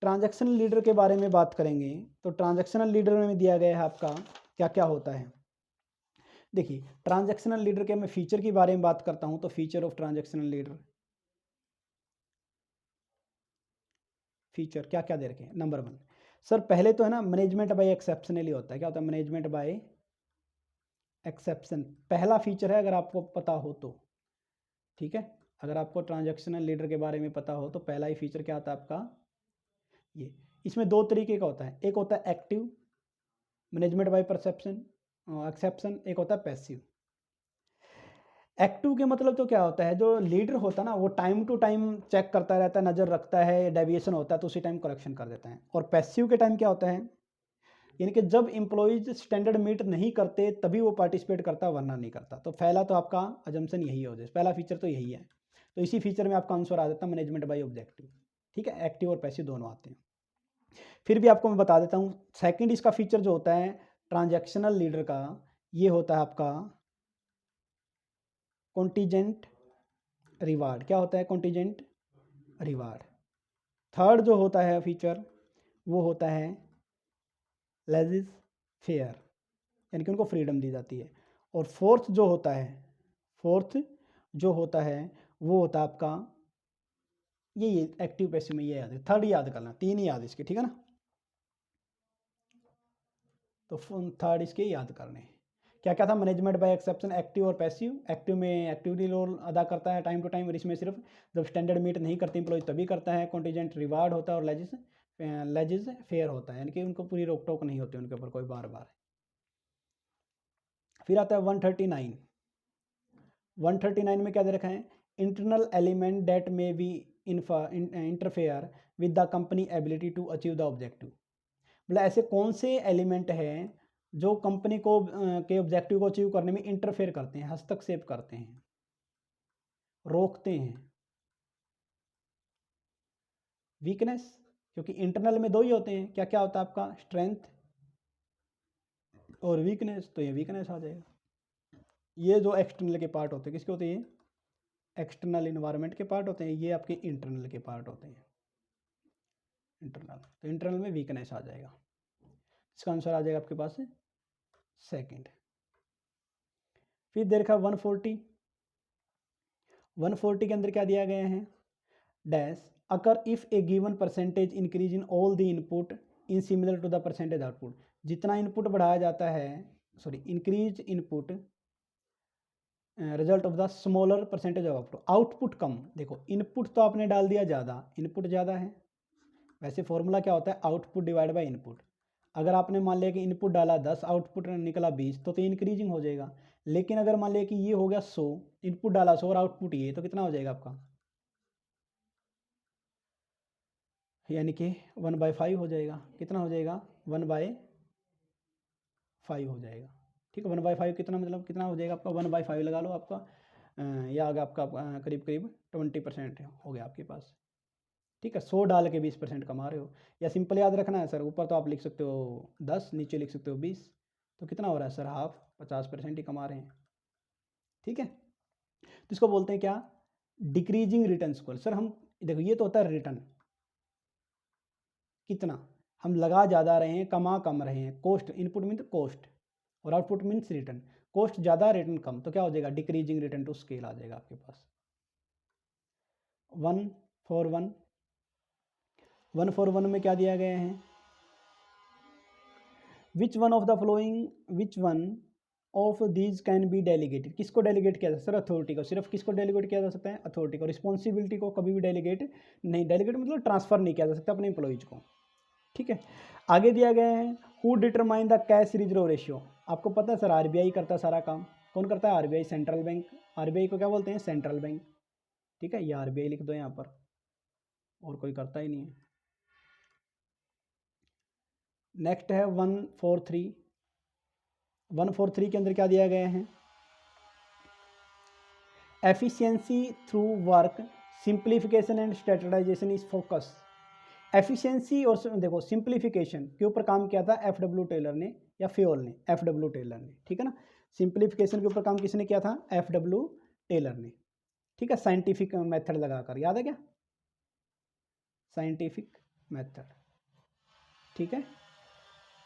Transactional leader के बारे में बात करेंगे तो ट्रांजैक्शनल लीडर में दिया गया है आपका क्या क्या होता है। देखिए ट्रांजैक्शनल लीडर के मैं फीचर के बारे में बात करता हूं, तो feature of transactional leader, feature क्या क्या दे रखे हैं। नंबर 1 सर पहले तो है ना मैनेजमेंट बाय एक्सेप्शनली होता है। क्या होता है मैनेजमेंट बाय एक्सेप्शन, पहला फीचर है अगर आपको पता हो तो, ठीक है। अगर आपको ट्रांजैक्शनल लीडर के बारे में पता हो तो पहला ही फीचर क्या होता है आपका ये। इसमें 2 तरीके का होता है, एक होता है active management by perception exception, एक होता है पैसिव। एक्टिव के मतलब तो क्या होता है, जो लीडर होता है ना वो टाइम टू टाइम चेक करता रहता है, नज़र रखता है, डेविएशन होता है तो उसी टाइम करेक्शन कर देता है। और पैसिव के टाइम क्या होता है, यानी कि जब एम्प्लॉयज स्टैंडर्ड मीट नहीं करते तभी वो पार्टिसिपेट करता है, वरना नहीं करता। तो पहला तो आपका अजम्पशन यही हो जाए, पहला फीचर तो यही है। तो इसी फीचर में आपका आंसर आ जाता है मैनेजमेंट बाय ऑब्जेक्टिव, ठीक है। एक्टिव और पैसिव दोनों आते हैं। फिर भी आपको मैं बता देता हूँ, सेकंड इसका फीचर जो होता है ट्रांजैक्शनल लीडर का ये होता है आपका कॉन्टीजेंट रिवार्ड। क्या होता है? Contingent reward. थर्ड जो होता है फीचर वो होता है लेजिस फेयर, यानी कि उनको फ्रीडम दी जाती है। और फोर्थ जो होता है वो होता है आपका ये एक्टिव पैसिव में ये याद है, थर्ड याद करना, तीन ही याद इसके, ठीक है ना। तो थर्ड इसके याद करने हैं। क्या क्या था? मैनेजमेंट बाय एक्सेप्शन, एक्टिव और पैसिव। एक्टिव में एक्टिविटी रोल अदा करता है टाइम टू टाइम, और इसमें सिर्फ जब स्टैंडर्ड मीट नहीं करते एम्प्लॉय तभी करता है। कॉन्टीजेंट रिवार्ड होता है और लेजिस फेयर होता है, यानी कि उनको पूरी रोक टोक नहीं होती उनके ऊपर कोई बार बार। फिर आता है 139। 139 में क्या दे रखा है? Internal element that may be interfere with the company ability to achieve the objective. मतलब ऐसे कौन से एलिमेंट हैं जो कंपनी को के ऑब्जेक्टिव को अचीव करने में इंटरफेयर करते हैं, हस्तक्षेप करते हैं, रोकते हैं? वीकनेस, क्योंकि इंटरनल में दो ही होते हैं, क्या क्या होता है आपका? स्ट्रेंथ और वीकनेस, तो ये वीकनेस आ जाएगा। ये जो एक्सटर्नल के पार्ट होते हैं किसके होते हैं? एक्सटर्नल इन्वायरमेंट के पार्ट होते हैं, ये आपके इंटरनल के पार्ट होते हैं। इंटरनल, तो इंटरनल में वीकनेस आ जाएगा। इसका आंसर आ जाएगा आपके पास सेकंड। फिर दे रखा 140। 140 के अंदर क्या दिया गया है? Dash occur if a given percentage increase in all the input in similar to the percentage output. जितना इनपुट बढ़ाया जाता है, sorry increase input result of the smaller percentage of output. Output कम, देखो इनपुट तो आपने डाल दिया ज़्यादा, इनपुट ज़्यादा है। वैसे फॉर्मूला क्या होता है? Output divide by input. अगर आपने मान लिया कि इनपुट डाला 10, आउटपुट निकला 20, तो इंक्रीजिंग हो जाएगा। लेकिन अगर मान लिया कि ये हो गया 100, इनपुट डाला 100 और आउटपुट ये, तो कितना हो जाएगा आपका? यानी कि 1/5 हो जाएगा। कितना हो जाएगा? 1/5 हो जाएगा। ठीक है, 1/5 कितना, मतलब कितना हो जाएगा आपका? 1/5 लगा लो आपका, या आगे आपका करीब करीब 20% हो गया आपके पास। ठीक है, 100 डाल के 20% कमा रहे हो। या सिंपल याद रखना है सर, ऊपर तो आप लिख सकते हो 10, नीचे लिख सकते हो 20, तो कितना हो रहा है सर? हाफ, 50% ही कमा रहे हैं। ठीक है, तो इसको बोलते हैं क्या? Decreasing return score. सर हम देखो, ये तो होता है रिटर्न, कितना हम लगा ज़्यादा रहे हैं, कमा कम रहे हैं। कॉस्ट, इनपुट मीन कॉस्ट और आउटपुट मीन्स रिटर्न। कॉस्ट ज़्यादा, रिटर्न कम, तो क्या हो जाएगा? डिक्रीजिंग रिटर्न टू स्केल आ जाएगा आपके पास। 141। 141 में क्या दिया गया है? Which one of the flowing, which one of these can be delegated. किसको डेलीगेट किया जा सकता है? सर अथॉरिटी को। सिर्फ किसको डेलीगेट किया जा सकता है? अथॉरिटी को। रिस्पॉन्सिबिलिटी को कभी भी डेलीगेट नहीं, डेलीगेट मतलब ट्रांसफर नहीं किया जा सकता अपने एम्प्लॉइज को। ठीक है, आगे दिया गया है who determine the cash reserve ratio. आपको पता है सर, आरबीआई करता है सारा काम। कौन करता है? RBI, central bank. आरबीआई को क्या बोलते हैं? Central bank. ठीक है, ये आरबीआई लिख दो यहाँ पर, और कोई करता ही नहीं है। नेक्स्ट है 143। 143 के अंदर क्या दिया गया है? Efficiency through work simplification and standardisation is focus. Efficiency और देखो सिंप्लीफिकेशन के ऊपर काम किया था एफडब्ल्यू टेलर ने, या फ्योल ने, एफडब्ल्यू टेलर ने। ठीक है ना, सिंप्लीफिकेशन के ऊपर काम किसने किया था? एफडब्ल्यू टेलर ने। ठीक है, साइंटिफिक मेथड लगाकर, याद है क्या? Scientific method. ठीक है,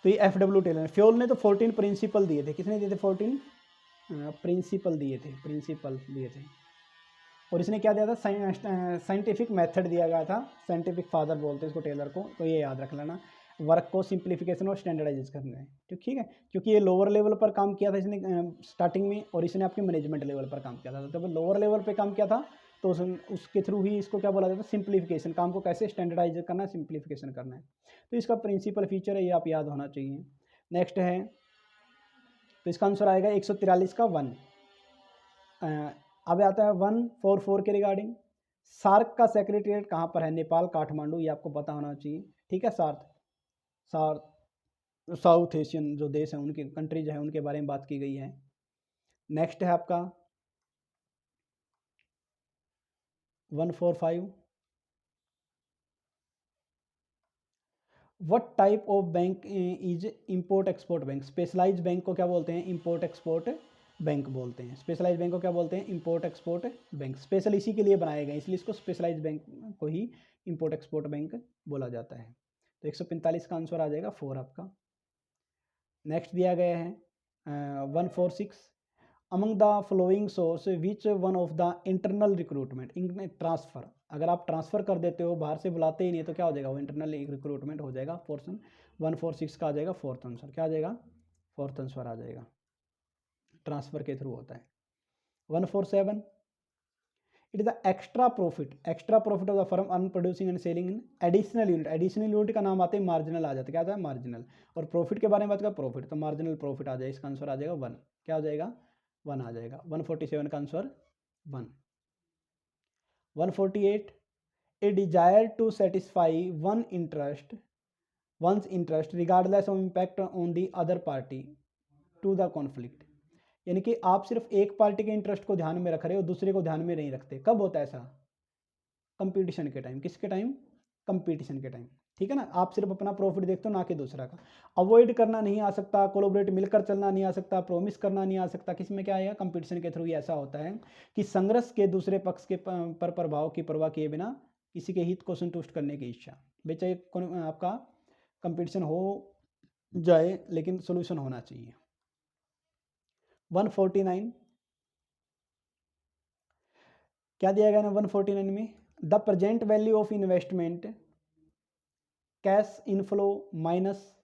तो ये एफडब्ल्यू टेलर ने। फ्योल ने तो 14 प्रिंसिपल दिए थे। किसने दिए थे? 14 प्रिंसिपल दिए थे, प्रिंसिपल दिए थे। और इसने क्या दिया था? साइंटिफिक मेथड दिया गया था। साइंटिफिक फादर बोलते हैं इसको, टेलर को, तो ये याद रख लेना। वर्क को सिंप्लीफिकेशन और स्टैंडर्डाइज करना है, ठीक है, क्योंकि ये लोअर लेवल पर काम किया था इसने स्टार्टिंग में, और इसने आपके मैनेजमेंट लेवल पर काम किया था। तो लोअर लेवल पर काम किया था, तो उसके थ्रू ही इसको क्या बोला जाता है? सिंप्लीफिकेशन। काम को कैसे स्टैंडर्डाइज करना है, सिंप्लीफिकेशन करना है। तो इसका प्रिंसिपल फीचर है, ये आप याद होना चाहिए। नेक्स्ट है, तो इसका आंसर आएगा 143 का 1। अब आता है 144 के रिगार्डिंग। सार्क का सेक्रेटरीट कहाँ पर है? नेपाल, काठमांडू, ये आपको पता होना चाहिए। ठीक है, साउथ एशियन जो देश हैं उनके, कंट्रीज हैं, उनके बारे में बात की गई है। नेक्स्ट है आपका 145। What type of bank is import export bank? Specialised bank को क्या बोलते हैं? इंपोर्ट एक्सपोर्ट बैंक बोलते हैं। स्पेशलाइज्ड बैंक को क्या बोलते हैं? Import export bank. स्पेशल इसी के लिए बनाए गए, इसलिए इसको स्पेशलाइज्ड बैंक को ही इंपोर्ट एक्सपोर्ट बैंक बोला जाता है। तो 145 का आंसर आ जाएगा 4 आपका। नेक्स्ट दिया गया है 146, among the flowing source which one of the internal recruitment, transfer, अगर आप ट्रांसफ़र कर देते हो, बाहर से बुलाते ही नहीं, तो क्या हो जाएगा? वो इंटरनल रिक्रूटमेंट हो जाएगा। पोर्सन 146 का आ जाएगा फोर्थ आंसर। क्या आ जाएगा? फोर्थ आंसर आ जाएगा, ट्रांसफ़र के थ्रू होता है। 147, it is the extra profit of the firm earn producing and selling in additional unit. Additional unit का नाम आते हैं मार्जिनल आ जाता है। क्या आता है? मार्जिनल। और प्रॉफिट के बारे में बात करें, प्रॉफिट, तो मार्जिनल प्रॉफिट आ जाएगा। इसका आंसर आ जाएगा 1। क्या हो जाएगा? 1 आ जाएगा। 147 का answer 1। 148, a desire to satisfy one's interest regardless of impact on the other party to the conflict, यानी कि आप सिर्फ एक पार्टी के इंटरेस्ट को ध्यान में रख रहे हो, दूसरे को ध्यान में नहीं रखते। कब होता है ऐसा? कंपटीशन के टाइम। किसके टाइम? कंपटीशन के टाइम। ठीक है ना, आप सिर्फ अपना प्रॉफिट देखते हो, ना कि दूसरा का। अवॉइड करना नहीं आ सकता, कोलैबोरेट मिलकर चलना नहीं आ सकता, प्रॉमिस करना नहीं आ सकता। किस में क्या आएगा? कंपटीशन के थ्रू ही ऐसा होता है कि संघर्ष के दूसरे पक्ष के पर प्रभाव की परवाह किए बिना किसी के हित को संतुष्ट करने की इच्छा। बेचाहे आपका कंपटीशन हो जाए, लेकिन सोल्यूशन होना चाहिए। 149, क्या दिया गया ना 149 में? The present value of investment cash inflow minus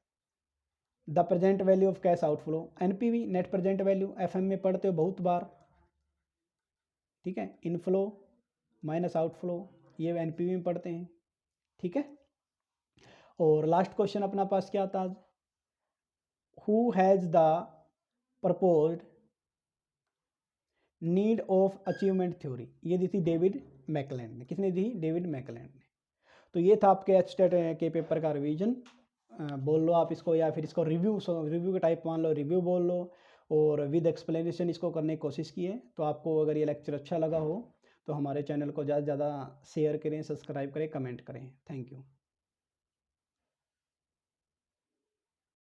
the present value of cash outflow, NPV, net present value. FM में पढ़ते हो बहुत बार, ठीक है। इनफ्लो माइनस आउटफ्लो, ये एनपीवी में पढ़ते हैं, ठीक है। और लास्ट क्वेश्चन अपना पास क्या था आज? Who has the proposed need of achievement theory, ये दी थी डेविड मैकलैंड ने। किसने दी? डेविड मैकलैंड ने। तो ये था आपके एचटेट के पेपर का रिवीजन। बोल लो आप इसको, या फिर इसको रिव्यू के टाइप मान लो, रिव्यू बोल लो, और विद एक्सप्लेनेशन इसको करने की कोशिश की है। तो आपको अगर ये लेक्चर अच्छा लगा हो तो हमारे चैनल को ज़्यादा से ज़्यादा शेयर करें, सब्सक्राइब करें, कमेंट करें। Thank you.